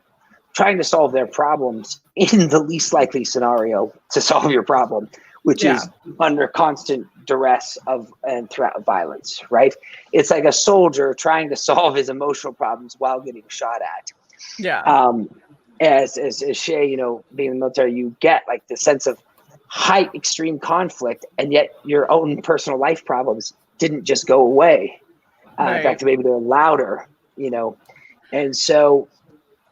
Speaker 3: trying to solve their problems in the least likely scenario to solve your problem, which is under constant duress and threat of violence, right? It's like a soldier trying to solve his emotional problems while getting shot at.
Speaker 1: Yeah.
Speaker 3: As Shae, being in the military, you get like the sense of high extreme conflict, and yet your own personal life problems didn't just go away. In fact, maybe they're louder, and so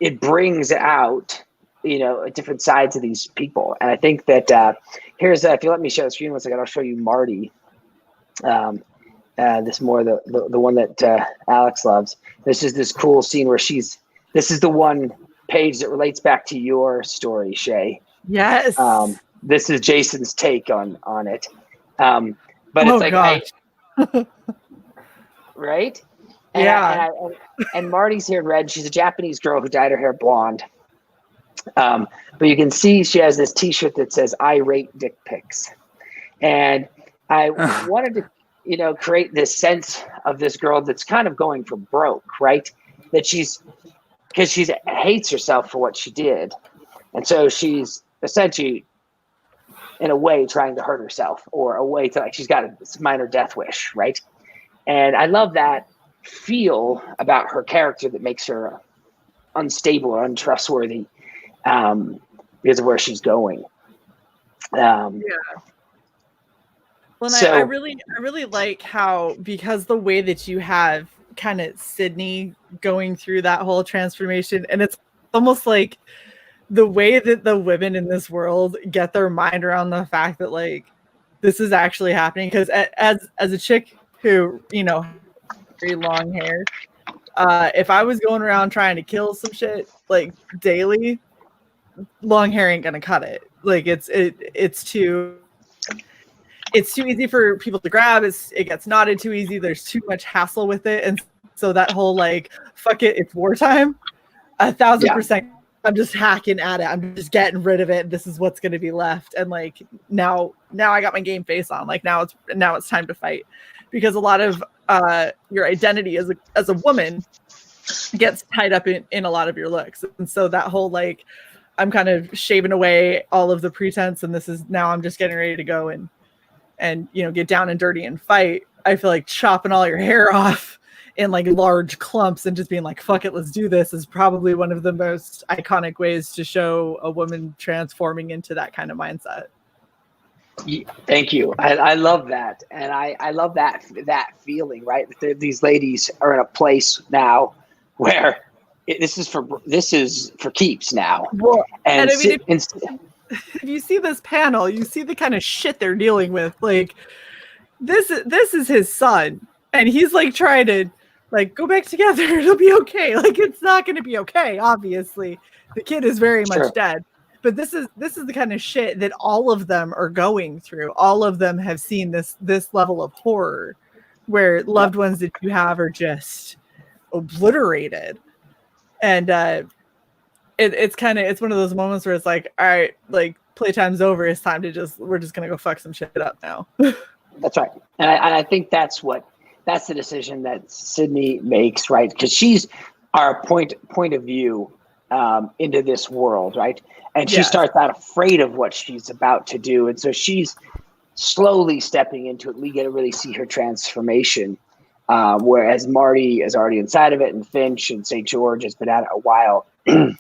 Speaker 3: it brings out, different sides of these people. And I think that here's, if you let me share the screen once again, I'll show you Marty. This more the one that Alex loves. This is this cool scene where this is the one page that relates back to your story, Shae.
Speaker 1: Yes.
Speaker 3: This is Jason's take on it. But it's like, right? And Marty's here in red. She's a Japanese girl who dyed her hair blonde. But you can see she has this T-shirt that says "I rate dick pics," and I wanted to, create this sense of this girl that's kind of going for broke, right? That because she hates herself for what she did, and so she's essentially, in a way, trying to hurt herself, or a way to she's got a minor death wish, right? And I love that feel about her character that makes her unstable or untrustworthy. Because of where she's going.
Speaker 1: Well, I really like how, because the way that you have kind of Sydney going through that whole transformation, and it's almost like the way that the women in this world get their mind around the fact that like this is actually happening. Because as a chick who, very long hair, if I was going around trying to kill some shit like daily, long hair ain't gonna cut it. Like it's too easy for people to grab. It gets knotted too easy. There's too much hassle with it, and so that whole like fuck it, it's wartime. 1,000%. I'm just hacking at it. I'm just getting rid of it. This is what's gonna be left. And like now I got my game face on. Like now it's time to fight, because a lot of your identity as a woman gets tied up in a lot of your looks, and so that whole like, I'm kind of shaving away all of the pretense, and now I'm just getting ready to go and get down and dirty and fight. I feel like chopping all your hair off in like large clumps and just being like, fuck it, let's do this, is probably one of the most iconic ways to show a woman transforming into that kind of mindset.
Speaker 3: Thank you. I love that. And I love that feeling, right? These ladies are in a place now where this is for keeps now. Well, and I mean,
Speaker 1: if you see this panel, you see the kind of shit they're dealing with. Like this is his son, and he's like trying to like go back together. It'll be okay. Like it's not going to be okay. Obviously, the kid is very much dead. But this is the kind of shit that all of them are going through. All of them have seen this level of horror, where loved ones that you have are just obliterated. And it's one of those moments where it's like, all right, like playtime's over. It's time to we're just gonna go fuck some shit up now.
Speaker 3: That's right, and I think that's the decision that Sydney makes, right? Because she's our point of view into this world, right? And she starts out afraid of what she's about to do, and so she's slowly stepping into it. We get to really see her transformation. Whereas Marty is already inside of it, and Finch and St. George has been at it a while. No,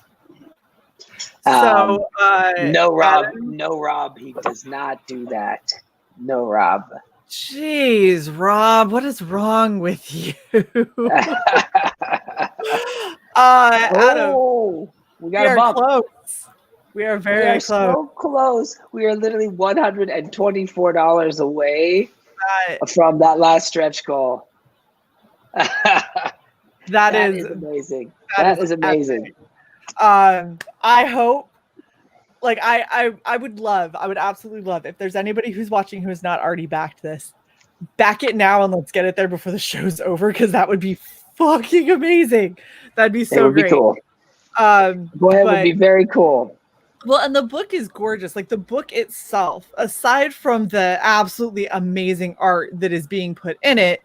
Speaker 3: Rob. Adam? No, Rob. He does not do that. No, Rob.
Speaker 1: Jeez, Rob, what is wrong with you? Adam,
Speaker 3: we got a bump.
Speaker 1: Close. We are very close.
Speaker 3: So close. We are literally $124 away from that last stretch goal.
Speaker 1: that is
Speaker 3: amazing. That is amazing.
Speaker 1: I hope, like, I would absolutely love if there's anybody who's watching who has not already backed this, back it now and let's get it there before the show's over, because that would be fucking amazing. That'd be so great. Be cool.
Speaker 3: It would be very cool.
Speaker 1: Well, and the book is gorgeous. Like the book itself, aside from the absolutely amazing art that is being put in it,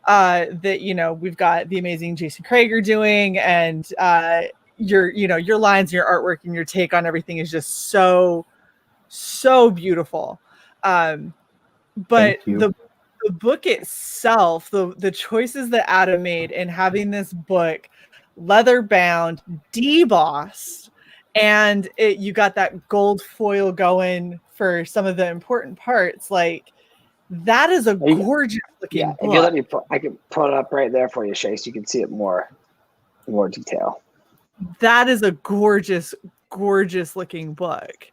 Speaker 1: that we've got the amazing Jason Crager doing, and your lines, your artwork, and your take on everything is just so beautiful. But the book itself, the choices that Adam made in having this book leather bound, debossed, and you got that gold foil going for some of the important parts, like that is a gorgeous looking book.
Speaker 3: If you let me, I can pull it up right there for you, Shae, so you can see it more detail.
Speaker 1: That is a gorgeous gorgeous looking book.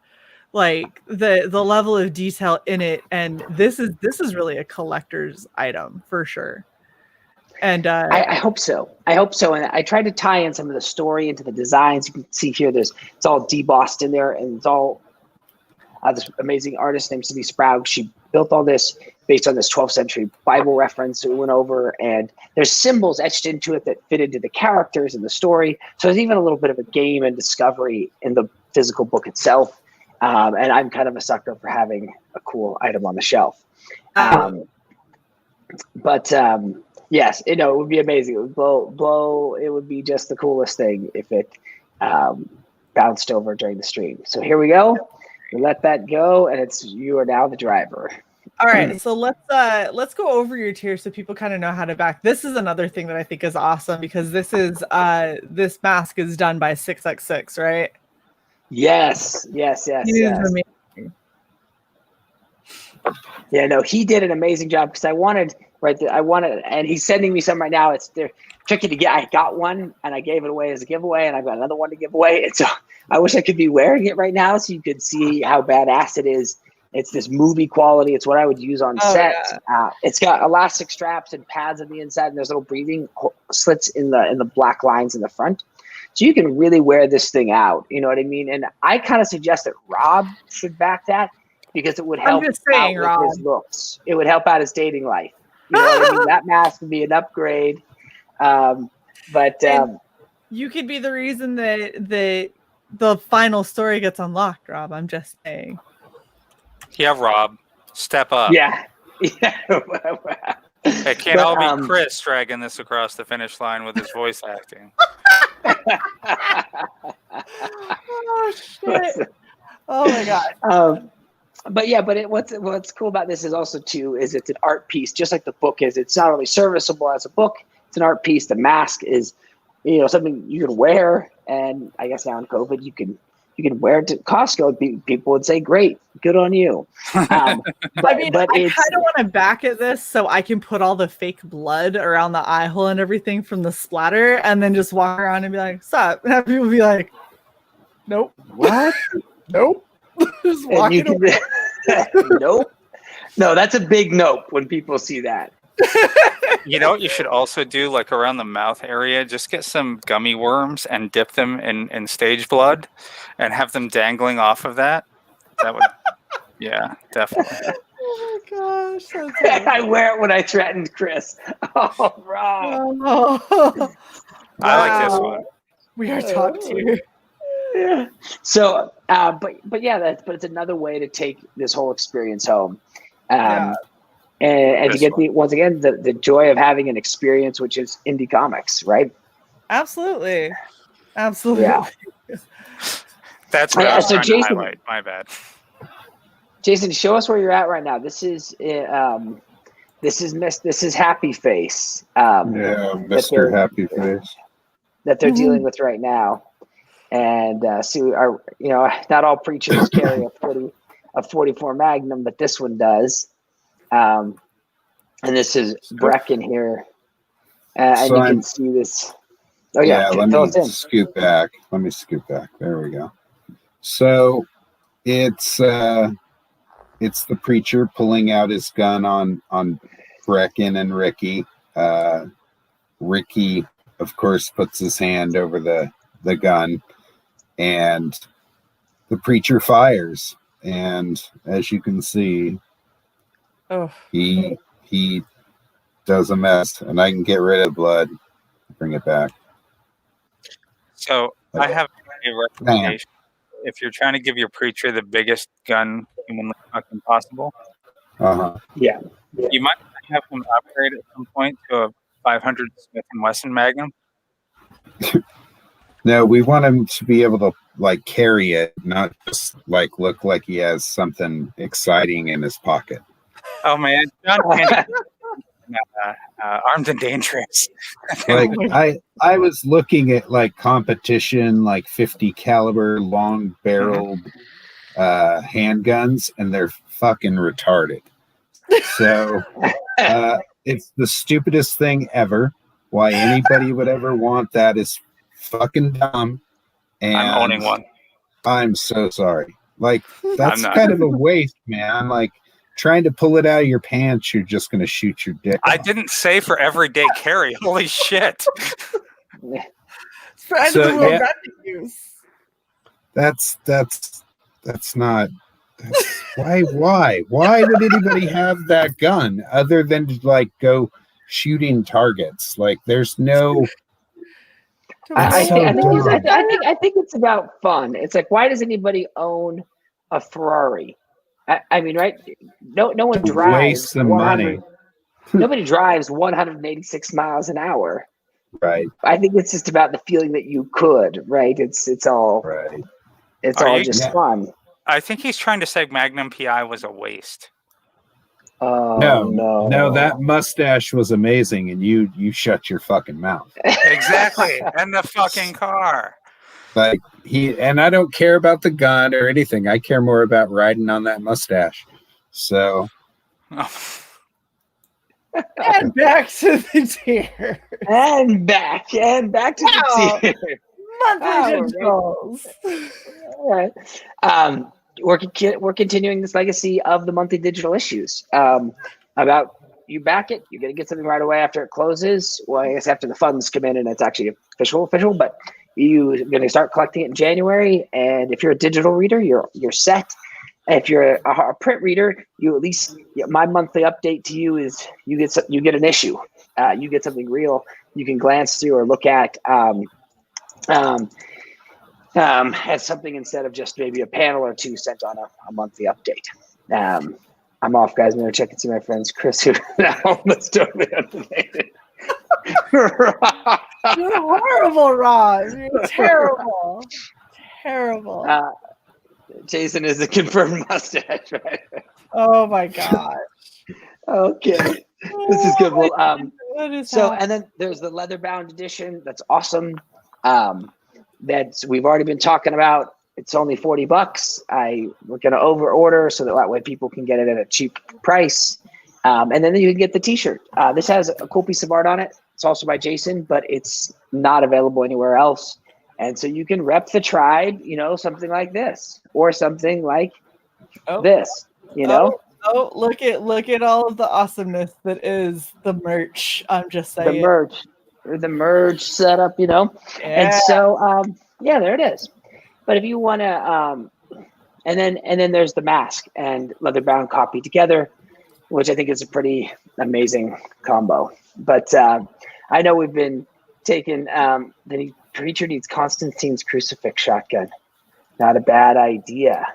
Speaker 1: Like the level of detail in it, and this is really a collector's item for sure. And
Speaker 3: I hope so. And I tried to tie in some of the story into the designs. You can see here, it's all debossed in there, and it's all this amazing artist named Cindy Sprague. She built all this based on this 12th century Bible reference that we went over, and there's symbols etched into it that fit into the characters and the story. So there's even a little bit of a game and discovery in the physical book itself. And I'm kind of a sucker for having a cool item on the shelf. Yes, it would be amazing. It would blow. It would be just the coolest thing if it bounced over during the stream. So here we go. We let that go, and you are now the driver.
Speaker 1: All right, so let's go over your tiers so people kind of know how to back. This is another thing that I think is awesome because this mask is done by 6x6, right?
Speaker 3: Yes.
Speaker 1: Amazing.
Speaker 3: Yeah, no, he did an amazing job because I wanted, and he's sending me some right now. They're tricky to get. I got one and I gave it away as a giveaway, and I've got another one to give away. And so I wish I could be wearing it right now so you could see how badass it is. It's this movie quality. It's what I would use on set. Yeah. It's got elastic straps and pads on the inside, and there's little breathing slits in the black lines in the front. So you can really wear this thing out. You know what I mean? And I kind of suggest that Rob should back that because it would help out with his looks. It would help out his dating life. You know what I mean? That mask would be an upgrade.
Speaker 1: You could be the reason that the final story gets unlocked, Rob. I'm just saying.
Speaker 2: Yeah, Rob, step up.
Speaker 3: Yeah.
Speaker 2: It can't all be Chris dragging this across the finish line with his voice acting.
Speaker 1: Oh shit! Oh my god.
Speaker 3: What's cool about this is also too is it's an art piece, just like the book is. It's not only serviceable as a book; it's an art piece. The mask is, something you can wear, and I guess now in COVID you can wear it to Costco. People would say, "Great, good on you."
Speaker 1: I kind of want to back at this so I can put all the fake blood around the eye hole and everything from the splatter, and then just walk around and be like, "Sup?" And have people be like, "Nope,
Speaker 3: what?
Speaker 1: Nope." Just walking away.
Speaker 3: Nope. No, that's a big nope when people see that.
Speaker 2: You know what you should also do, like around the mouth area, just get some gummy worms and dip them in stage blood and have them dangling off of that. That would, yeah, definitely.
Speaker 1: Oh my gosh.
Speaker 3: I wear it when I threatened Chris. Oh, Rob.
Speaker 1: Oh.
Speaker 2: I like this one.
Speaker 1: We are top tier.
Speaker 3: Yeah. So, but it's another way to take this whole experience home. And to get once again the joy of having an experience, which is indie comics, right?
Speaker 1: Absolutely.
Speaker 3: Yeah.
Speaker 2: That's what I was trying
Speaker 3: Jason,
Speaker 2: to highlight. My bad.
Speaker 3: Jason, show us where you're at right now. This is Happy Face.
Speaker 4: Mr. Happy Face
Speaker 3: that they're dealing with right now, and not all preachers carry a 44 Magnum, but this one does. And this is Brecken here, and you can see this. Oh yeah,
Speaker 4: let me scoot back. There we go. So it's the preacher pulling out his gun on Brecken and Ricky. Ricky, of course, puts his hand over the gun, and the preacher fires. And as you can see, he does a mess, and I can get rid of blood, bring it back.
Speaker 2: So I have a recommendation. If you're trying to give your preacher the biggest gun humanly fucking possible,
Speaker 3: yeah,
Speaker 2: you might have him upgrade at some point to a 500 Smith & Wesson Magnum.
Speaker 4: No, we want him to be able to carry it, not just look like he has something exciting in his pocket.
Speaker 2: Oh man, John Candy, Armed and Dangerous.
Speaker 4: I was looking at competition 50 caliber long barreled handguns, and they're fucking retarded. So it's the stupidest thing ever. Why anybody would ever want that is fucking dumb. And
Speaker 2: I'm owning one.
Speaker 4: I'm so sorry. That's kind of a waste, man. Trying to pull it out of your pants, you're just going to shoot your dick
Speaker 2: I
Speaker 4: off.
Speaker 2: didn't say for everyday carry. Holy shit.
Speaker 1: It's for end of the world gun use.
Speaker 4: That's not Why would anybody have that gun other than to like go shooting targets? Like there's no.
Speaker 3: I
Speaker 4: so
Speaker 3: think it's about fun. It's like, why does anybody own a Ferrari? I mean, right? No one drives.
Speaker 4: Waste some money.
Speaker 3: Nobody drives 186 miles an hour.
Speaker 4: Right.
Speaker 3: I think it's just about the feeling that you could. Right. It's all.
Speaker 4: Right.
Speaker 3: It's all just fun.
Speaker 2: I think he's trying to say Magnum PI was a waste.
Speaker 3: Oh
Speaker 4: no, that mustache was amazing, and you shut your fucking mouth.
Speaker 2: Exactly, and the fucking car.
Speaker 4: Like and I don't care about the gun or anything. I care more about riding on that mustache. So,
Speaker 1: and back to the tier,
Speaker 3: and back to the tier.
Speaker 1: Monthly digitals.
Speaker 3: All right. We're continuing this legacy of the monthly digital issues. About you back it, you're gonna get something right away after it closes. Well, I guess after the funds come in and it's actually official, but you're gonna start collecting it in January. And if you're a digital reader, you're set. If you're a print reader, you at least my monthly update to you is you get an issue. You get something real you can glance through or look at. As something instead of just maybe a panel or two sent on a monthly update. I'm off, guys. I'm going to check and see my friends, Chris, who almost totally unrelated.
Speaker 1: You're horrible, Rob. You're terrible. Terrible.
Speaker 3: Jason is a confirmed mustache, right?
Speaker 1: Oh, my God.
Speaker 3: Okay. This is good. Well, and then there's the leather-bound edition. That's awesome. That we've already been talking about. It's only $40. We're going to over order so that way people can get it at a cheap price. And then you can get the t-shirt. This has a cool piece of art on it. It's also by Jason, but it's not available anywhere else. And so you can rep the tribe, something like this or something like this,
Speaker 1: Oh, look at all of the awesomeness that is the merch. I'm just saying.
Speaker 3: The merge setup,
Speaker 1: Yeah.
Speaker 3: And so there it is. But if you want to and then there's the mask and leather bound copy together, which I think is a pretty amazing combo. But I know we've been taking the creature needs Constantine's crucifix shotgun. Not a bad idea.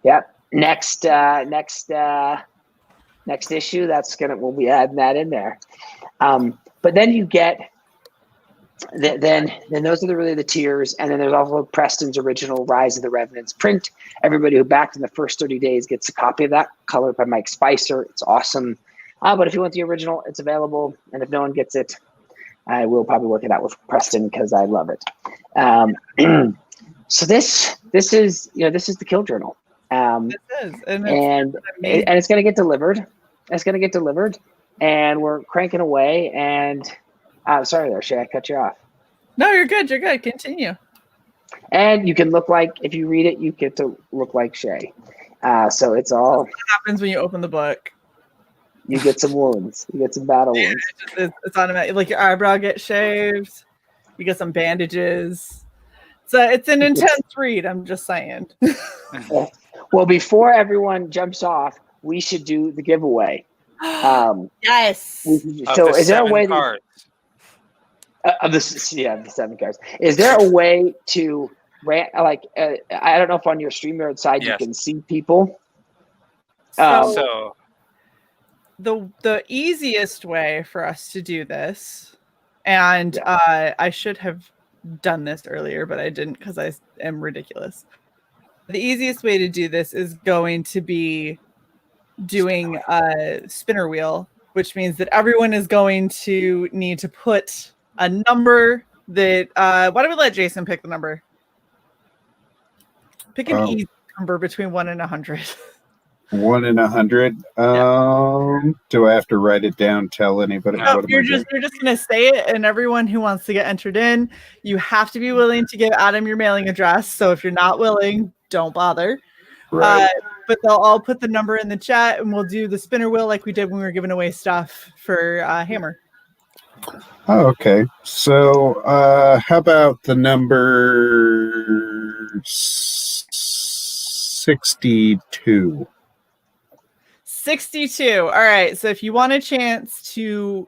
Speaker 3: Yep. Next issue, we'll be adding that in there. But then you get then those are really the tiers, and then there's also Preston's original Rise of the Revenants print. Everybody who backed in the first 30 days gets a copy of that, colored by Mike Spicer. It's awesome. But if you want the original, it's available, and if no one gets it, I will probably work it out with Preston because I love it. So this is the Kill Journal.
Speaker 1: It is,
Speaker 3: and it's going to get delivered. And we're cranking away. And sorry there, Shae, I cut you off.
Speaker 1: No, you're good. Continue.
Speaker 3: And you can look like, if you read it, you get to look like Shae. So it's all.
Speaker 1: That's what happens when you open the book.
Speaker 3: You get some wounds. You get some battle wounds.
Speaker 1: It's automatic. Like your eyebrow gets shaved. You get some bandages. So it's an intense read. I'm just saying.
Speaker 3: Well, before everyone jumps off, we should do the giveaway.
Speaker 1: Yes.
Speaker 3: So is there a way of the 7 cards? Is there a way to I don't know if on your StreamYard side you can see people.
Speaker 1: So the easiest way for us to do this, and I should have done this earlier, but I didn't because I am ridiculous. The easiest way to do this is going to be doing a spinner wheel, which means that everyone is going to need to put a number that why don't we let Jason pick the number? Pick an easy number between 1 and 100.
Speaker 4: 1 and 100. Do I have to write it down? Tell anybody?
Speaker 1: No, you're just gonna say it, and everyone who wants to get entered in, you have to be willing to give Adam your mailing address. So if you're not willing, don't bother.
Speaker 4: Right.
Speaker 1: But they'll all put the number in the chat, and we'll do the spinner wheel like we did when we were giving away stuff for Hammer.
Speaker 4: Oh, okay. So how about the number 6? 62.
Speaker 1: 62. All right. So if you want a chance to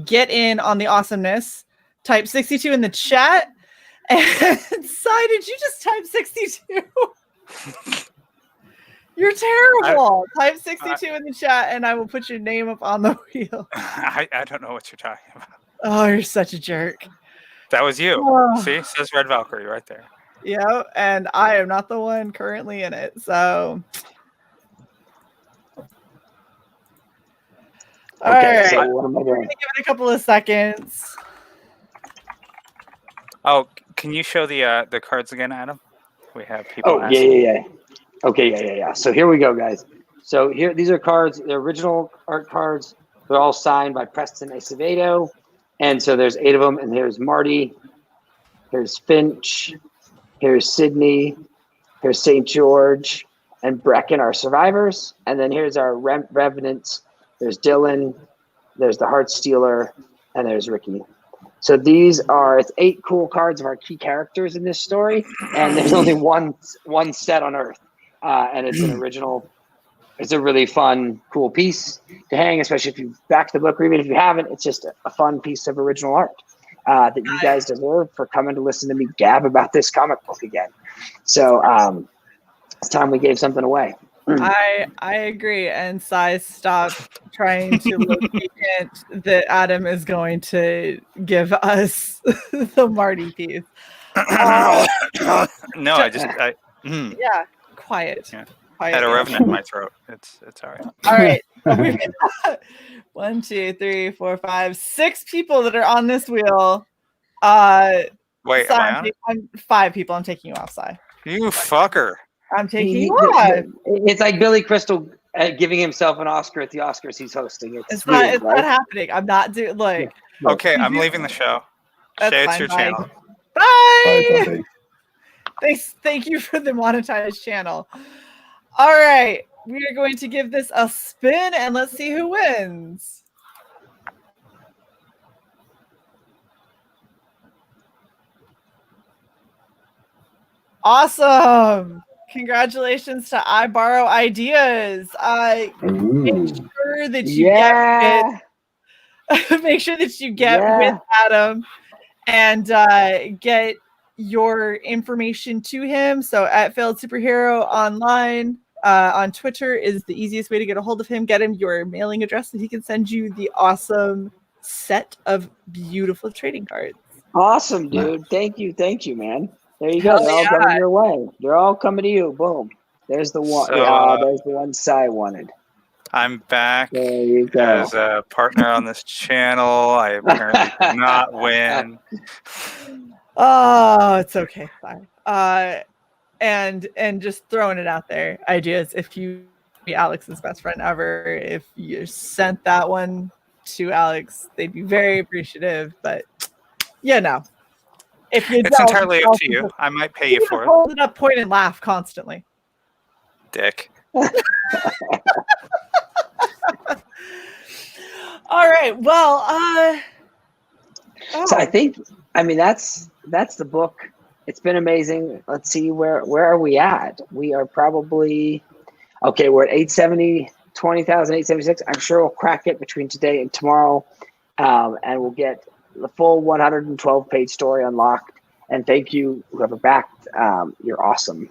Speaker 1: get in on the awesomeness, type 62 in the chat. And Sai, did you just type 62? You're terrible. Type 62 in the chat and I will put your name up on the wheel.
Speaker 2: I don't know what you're talking about.
Speaker 1: Oh, you're such a jerk.
Speaker 2: That was you.
Speaker 1: Oh.
Speaker 2: See, it says Red Valkyrie right there.
Speaker 1: Yeah, and I am not the one currently in it. So all right.
Speaker 3: So what am I
Speaker 1: We're
Speaker 3: doing?
Speaker 1: gonna give it a couple of seconds.
Speaker 2: Oh, can you show the cards again, Adam? We have people.
Speaker 3: Oh, yeah. Okay, yeah. So here we go, guys. So here, these are cards, the original art cards. They're all signed by Preston Acevedo. And so there's 8 of them. And there's Marty. Here's Finch. Here's Sydney. Here's St. George. And Brecken, our survivors. And then here's our revenants. There's Dylan. There's the Heart Stealer. And there's Ricky. So these are, it's 8 cool cards of our key characters in this story. And there's only one set on Earth. And it's an original. It's a really fun, cool piece to hang, especially if you've backed the book, or even if you haven't. It's just a fun piece of original art that you guys deserve for coming to listen to me gab about this comic book again. So it's time we gave something away.
Speaker 1: I agree. And Sai, stop trying to look vacant that Adam is going to give us the Marty piece.
Speaker 2: No,
Speaker 1: yeah, quiet.
Speaker 2: Yeah.
Speaker 1: Quiet.
Speaker 2: Had a revenant in my throat. It's all right.
Speaker 1: All right. So we've got 1, 2, 3, 4, 5, 6 people that are on this wheel.
Speaker 2: Wait,
Speaker 1: Sai,
Speaker 2: am I on it?
Speaker 1: I'm 5 people. I'm taking you off, Sai.
Speaker 2: You fucker.
Speaker 1: I'm taking you off.
Speaker 3: It's like Billy Crystal giving himself an Oscar at the Oscars he's hosting.
Speaker 1: It's
Speaker 3: weird,
Speaker 1: not happening. I'm not doing like.
Speaker 2: Okay, I'm leaving the show.
Speaker 1: That's
Speaker 2: Shae, it's
Speaker 1: fine,
Speaker 2: your
Speaker 1: bye.
Speaker 2: channel.
Speaker 1: Bye. Thank you for the monetized channel. All right, we are going to give this a spin and let's see who wins. Awesome. Congratulations to I Borrow Ideas. Make sure that you make sure that you get with Adam and get your information to him. So at Failed Superhero Online on Twitter is the easiest way to get a hold of him. Get him your mailing address so he can send you the awesome set of beautiful trading cards.
Speaker 3: Awesome, dude. Thank you, man. There you go. They're all coming your way. They're all coming to you. Boom. There's the one. There's the one Sai wanted.
Speaker 2: I'm back
Speaker 3: There you go.
Speaker 2: as a partner on this channel. I apparently did not win.
Speaker 1: Oh, it's okay. Fine. And just throwing it out there. Ideas. If you be Alex's best friend ever, if you sent that one to Alex, they'd be very appreciative. But if you
Speaker 2: It's entirely up to you. I might pay you for it.
Speaker 1: Hold it up, point and laugh constantly.
Speaker 2: Dick.
Speaker 1: All right. Well,
Speaker 3: So I think, that's the book. It's been amazing. Let's see, where are we at? We are probably, we're at 870, 20,000, 876. I'm sure we'll crack it between today and tomorrow. And we'll get the full 112-page story unlocked. And thank you, whoever backed. You're awesome.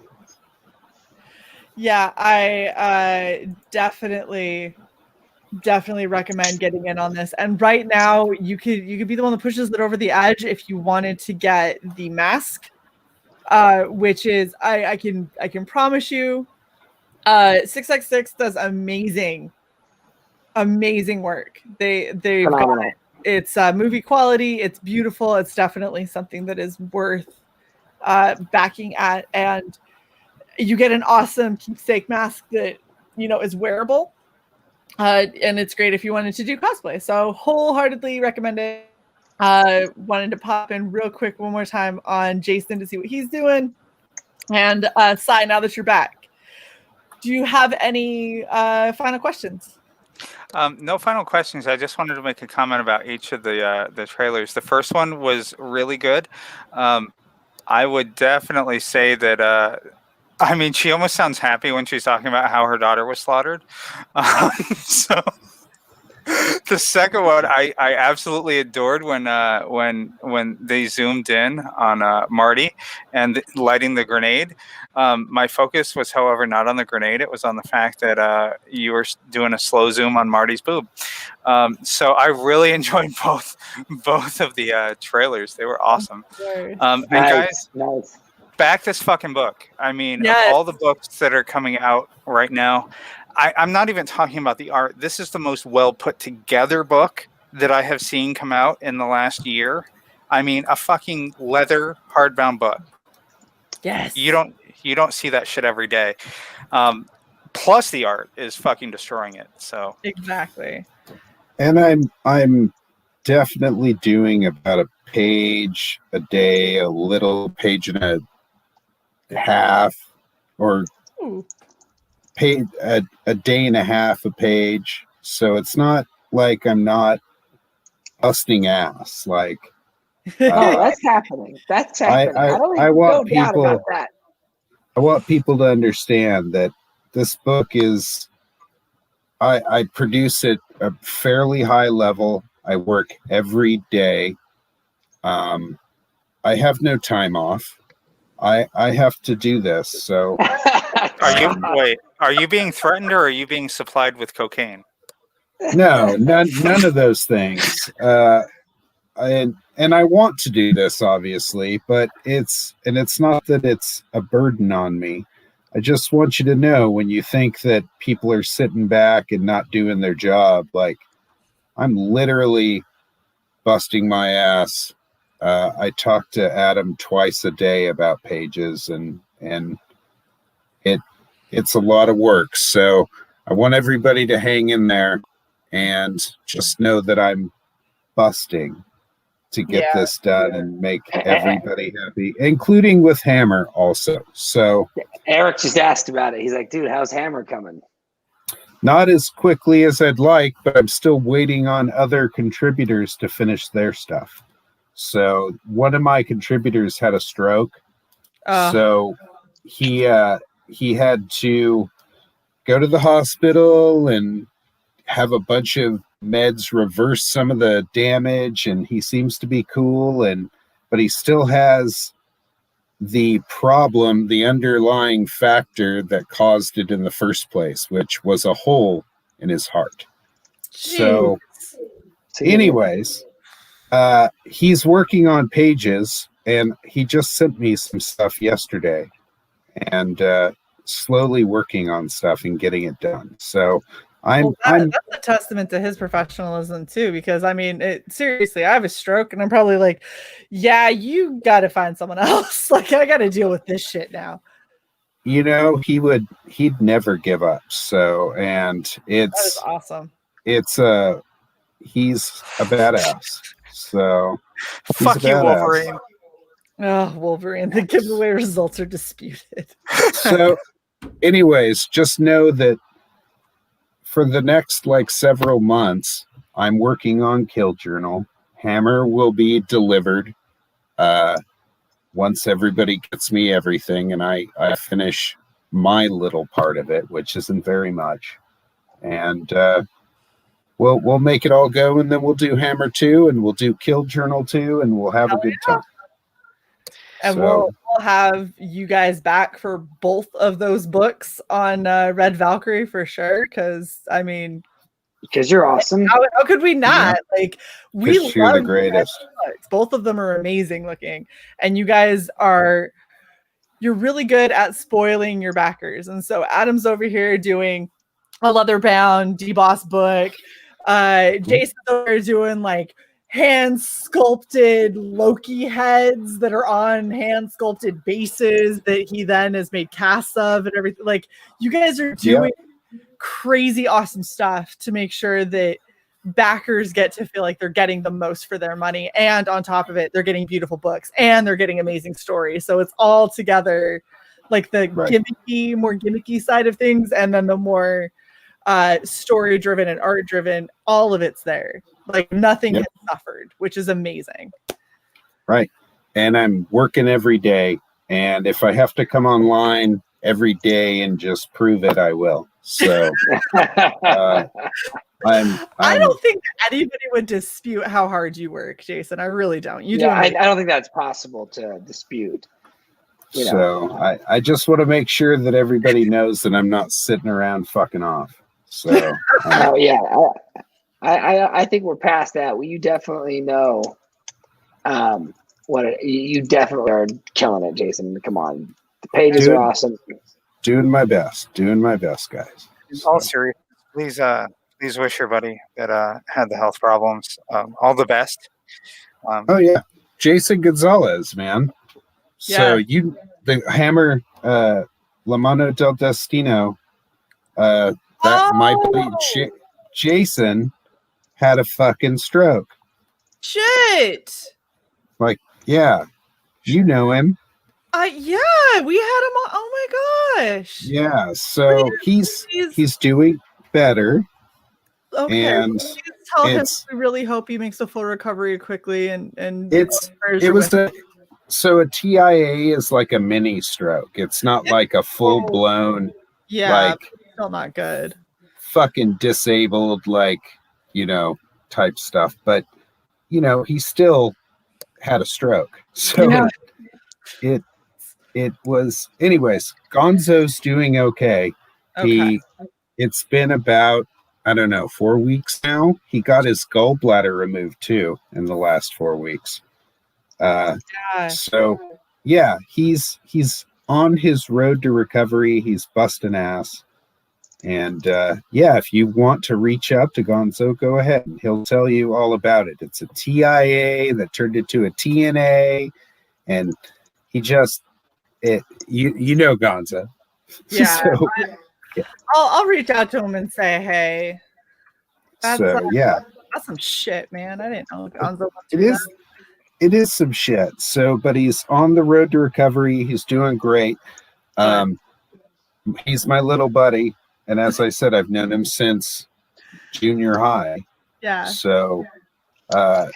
Speaker 1: Yeah, I definitely recommend getting in on this. And right now, you could be the one that pushes it over the edge if you wanted to get the mask, which is I can promise you, 6x6 does amazing work. They've got it. It's movie quality. It's beautiful. It's definitely something that is worth backing at. And you get an awesome keepsake mask that, is wearable. And it's great if you wanted to do cosplay. So wholeheartedly recommend it. Wanted to pop in real quick one more time on Jason to see what he's doing. And Sai, now that you're back, do you have any final questions?
Speaker 2: No final questions. I just wanted to make a comment about each of the trailers. The first one was really good. I would definitely say that I mean, she almost sounds happy when she's talking about how her daughter was slaughtered. So the second one I absolutely adored when they zoomed in on Marty and lighting the grenade. My focus was, however, not on the grenade. It was on the fact that you were doing a slow zoom on Marty's boob. So I really enjoyed both of the trailers. They were awesome. And guys, back this fucking book. I mean, of all the books that are coming out right now, I'm not even talking about the art. This is the most well put together book that I have seen come out in the last year. I mean, a fucking leather hardbound book.
Speaker 1: Yes.
Speaker 2: You don't see that shit every day. Plus the art is fucking destroying it. So
Speaker 1: exactly.
Speaker 4: And I'm definitely doing about a page a day, a little page and a half, or a day and a half a page. So it's not like I'm not busting ass. Like,
Speaker 3: that's happening. That's happening. I want people. About that.
Speaker 4: I want people to understand that this book is. I produce it at a fairly high level. I work every day. I have no time off. I have to do this. So,
Speaker 2: are you being threatened, or are you being supplied with cocaine?
Speaker 4: No, none of those things. And I want to do this, obviously, but it's not that it's a burden on me. I just want you to know, when you think that people are sitting back and not doing their job, like, I'm literally busting my ass. I talk to Adam twice a day about pages, and it's a lot of work. So I want everybody to hang in there and just know that I'm busting to get this done and make everybody happy, including with Hammer also. So
Speaker 3: Eric just asked about it. He's like, dude, how's Hammer coming?
Speaker 4: Not as quickly as I'd like, but I'm still waiting on other contributors to finish their stuff. So one of my contributors had a stroke. So he had to go to the hospital and have a bunch of meds reverse some of the damage, and he seems to be cool, but he still has the problem, the underlying factor that caused it in the first place, which was a hole in his heart. Jeez. So anyways, he's working on pages, and he just sent me some stuff yesterday, and slowly working on stuff and getting it done. So that's
Speaker 1: a testament to his professionalism too, because I mean, seriously, I have a stroke and I'm probably like, yeah, you got to find someone else. Like, I got to deal with this shit now.
Speaker 4: You know, he'd never give up. So, and that is
Speaker 1: awesome.
Speaker 4: He's a badass. So
Speaker 2: fuck you, Wolverine.
Speaker 1: Oh, Wolverine. The giveaway results are disputed.
Speaker 4: So anyways, just know that for the next several months, I'm working on Kill Journal. Hammer will be delivered once everybody gets me everything, and I finish my little part of it, which isn't very much. And we'll make it all go, and then we'll do Hammer 2, and we'll do Kill Journal 2, and we'll have a good time.
Speaker 1: And we'll have you guys back for both of those books on Red Valkyrie for sure. Because I mean,
Speaker 3: because you're awesome.
Speaker 1: How could we not? Yeah. Like, we
Speaker 4: love the greatest.
Speaker 1: Both of them are amazing looking, and you guys you're really good at spoiling your backers. And so Adam's over here doing a leather bound deboss book. Jason's over here doing hand sculpted Loki heads that are on hand sculpted bases that he then has made casts of and everything. Like, you guys are doing crazy awesome stuff to make sure that backers get to feel like they're getting the most for their money, and on top of it, they're getting beautiful books and they're getting amazing stories. So it's all together, like the more gimmicky side of things, and then the more story driven and art driven. All of it's there. Like, nothing has suffered, which is amazing.
Speaker 4: Right. And I'm working every day. And if I have to come online every day and just prove it, I will. So
Speaker 1: I don't think anybody would dispute how hard you work, Jason. I really don't. You do.
Speaker 3: I don't think that's possible to dispute.
Speaker 4: So I just want to make sure that everybody knows that I'm not sitting around fucking off. So
Speaker 3: I think we're past that. Well, you definitely know you definitely are killing it, Jason. Come on, the pages are awesome.
Speaker 4: Doing my best, guys.
Speaker 2: In all seriousness, please wish your buddy that had the health problems all the best.
Speaker 4: Jason Gonzalez, man. So the Hammer, La Mano del Destino, my buddy Jason had a fucking stroke.
Speaker 1: Shit.
Speaker 4: You know him.
Speaker 1: We had him on. Oh my gosh.
Speaker 4: Yeah, so he's doing better.
Speaker 1: Okay.
Speaker 4: And
Speaker 1: tell him we really hope he makes a full recovery quickly
Speaker 4: so a TIA is like a mini stroke. It's not like a full blown
Speaker 1: still not good.
Speaker 4: Fucking disabled type stuff. But he still had a stroke. So it was anyways, Gonzo's doing okay. It's been about 4 weeks now. He got his gallbladder removed too in the last 4 weeks. So he's on his road to recovery. He's busting ass. And if you want to reach out to Gonzo, go ahead. He'll tell you all about it. It's a TIA that turned into a TNA, and he just Gonzo.
Speaker 1: Yeah. So, I'll reach out to him and say, hey. That's some shit, man. I didn't know Gonzo.
Speaker 4: It is some shit. So, but he's on the road to recovery. He's doing great. He's my little buddy. And as I said, I've known him since junior high.
Speaker 1: Yeah.
Speaker 4: So I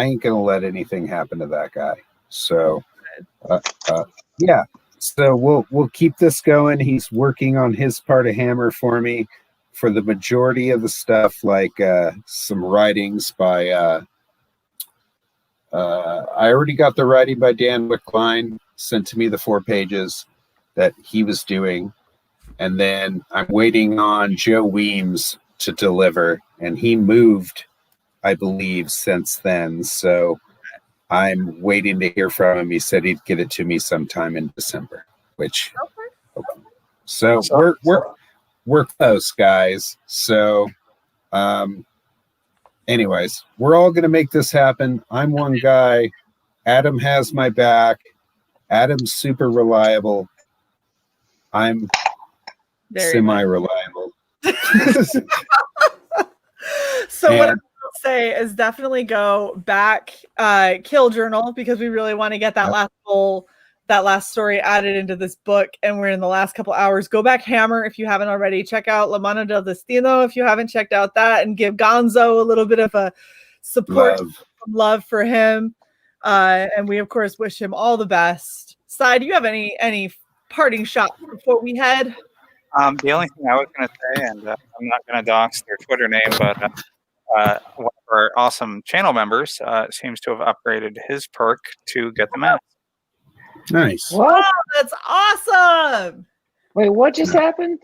Speaker 4: ain't going to let anything happen to that guy. So, So we'll keep this going. He's working on his part of Hammer for me for the majority of the stuff, like some writings by I already got the writing by Dan Wickline sent to me, the 4 pages that he was doing. And then I'm waiting on Joe Weems to deliver, and he moved, I believe, since then. So I'm waiting to hear from him. He said he'd get it to me sometime in December, which so we're close, guys. So anyways, we're all gonna make this happen. I'm one guy. Adam has my back. Adam's super reliable. I'm semi-reliable.
Speaker 1: So what I will say is definitely go back Kill Journal, because we really want to get that last story added into this book, and we're in the last couple hours. Go back Hammer if you haven't already. Check out La Mano del Destino if you haven't checked out that, and give Gonzo a little bit of a support, love for him. And we of course wish him all the best. Sai, do you have any parting shot before we head?
Speaker 2: The only thing I was going to say, and I'm not going to dox their Twitter name, but one of our awesome channel members seems to have upgraded his perk to get the mask.
Speaker 4: Nice.
Speaker 1: Wow, that's awesome.
Speaker 3: Wait, what just happened?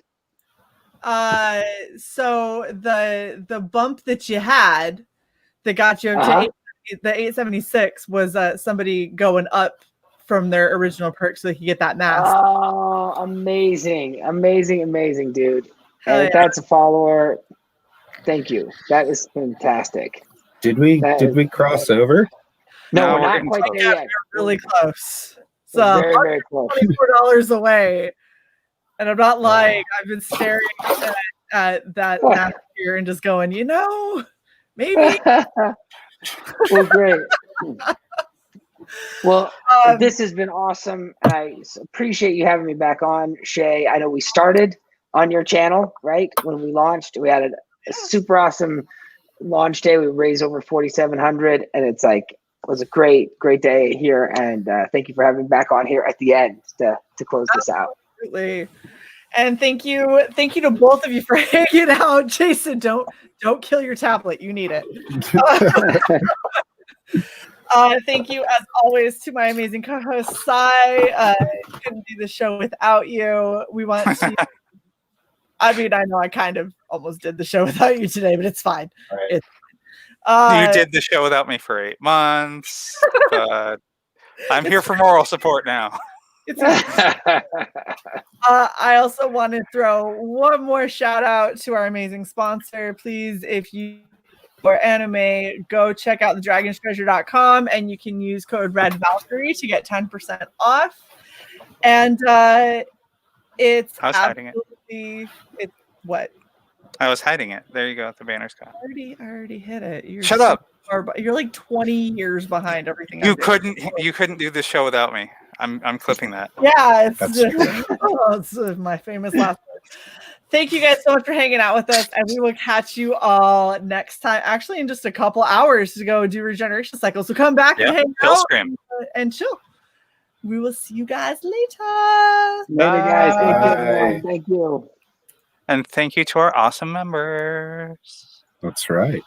Speaker 1: So the bump that you had that got you up to the 876 was somebody going up from their original perk so they could get that mask.
Speaker 3: Oh, amazing, dude. And if that's a follower, thank you. That is fantastic.
Speaker 4: Did we cross over?
Speaker 3: No, we're not quite there yet.
Speaker 1: We're really close. So
Speaker 3: very, very close.
Speaker 1: $24 away. And I'm not lying. I've been staring at that mask here and just going, maybe.
Speaker 3: Well, great. Well, this has been awesome. I appreciate you having me back on, Shae. I know we started on your channel, right? When we launched, we had a super awesome launch day. We raised over $4,700, and it was a great day here. And thank you for having me back on here at the end to close this out.
Speaker 1: Absolutely. And thank you to both of you for hanging out. Jason, don't kill your tablet. You need it. Thank you, as always, to my amazing co-host, Sai. Couldn't do the show without you. We want to. I mean, I know I kind of almost did the show without you today, but it's fine.
Speaker 4: Right.
Speaker 2: You did the show without me for 8 months, but I'm here for moral support now.
Speaker 1: I also want to throw one more shout out to our amazing sponsor. Please, if you or anime, go check out thedragonstreasure.com and you can use code Red Valkyrie to get 10% off. And it's
Speaker 2: I was hiding it.
Speaker 1: It's what?
Speaker 2: I was hiding it. There you go. The banner's gone.
Speaker 1: I already hit it.
Speaker 2: Shut up.
Speaker 1: You're like 20 years behind everything.
Speaker 2: You couldn't do this show without me. I'm clipping that.
Speaker 1: Yeah, it's my famous last word. Thank you guys so much for hanging out with us, and we will catch you all next time. Actually, in just a couple hours to go do regeneration cycle. So come back and hang out and chill. We will see you guys later.
Speaker 3: Later, guys. Thank you. Thank you.
Speaker 2: And thank you to our awesome members.
Speaker 4: That's right.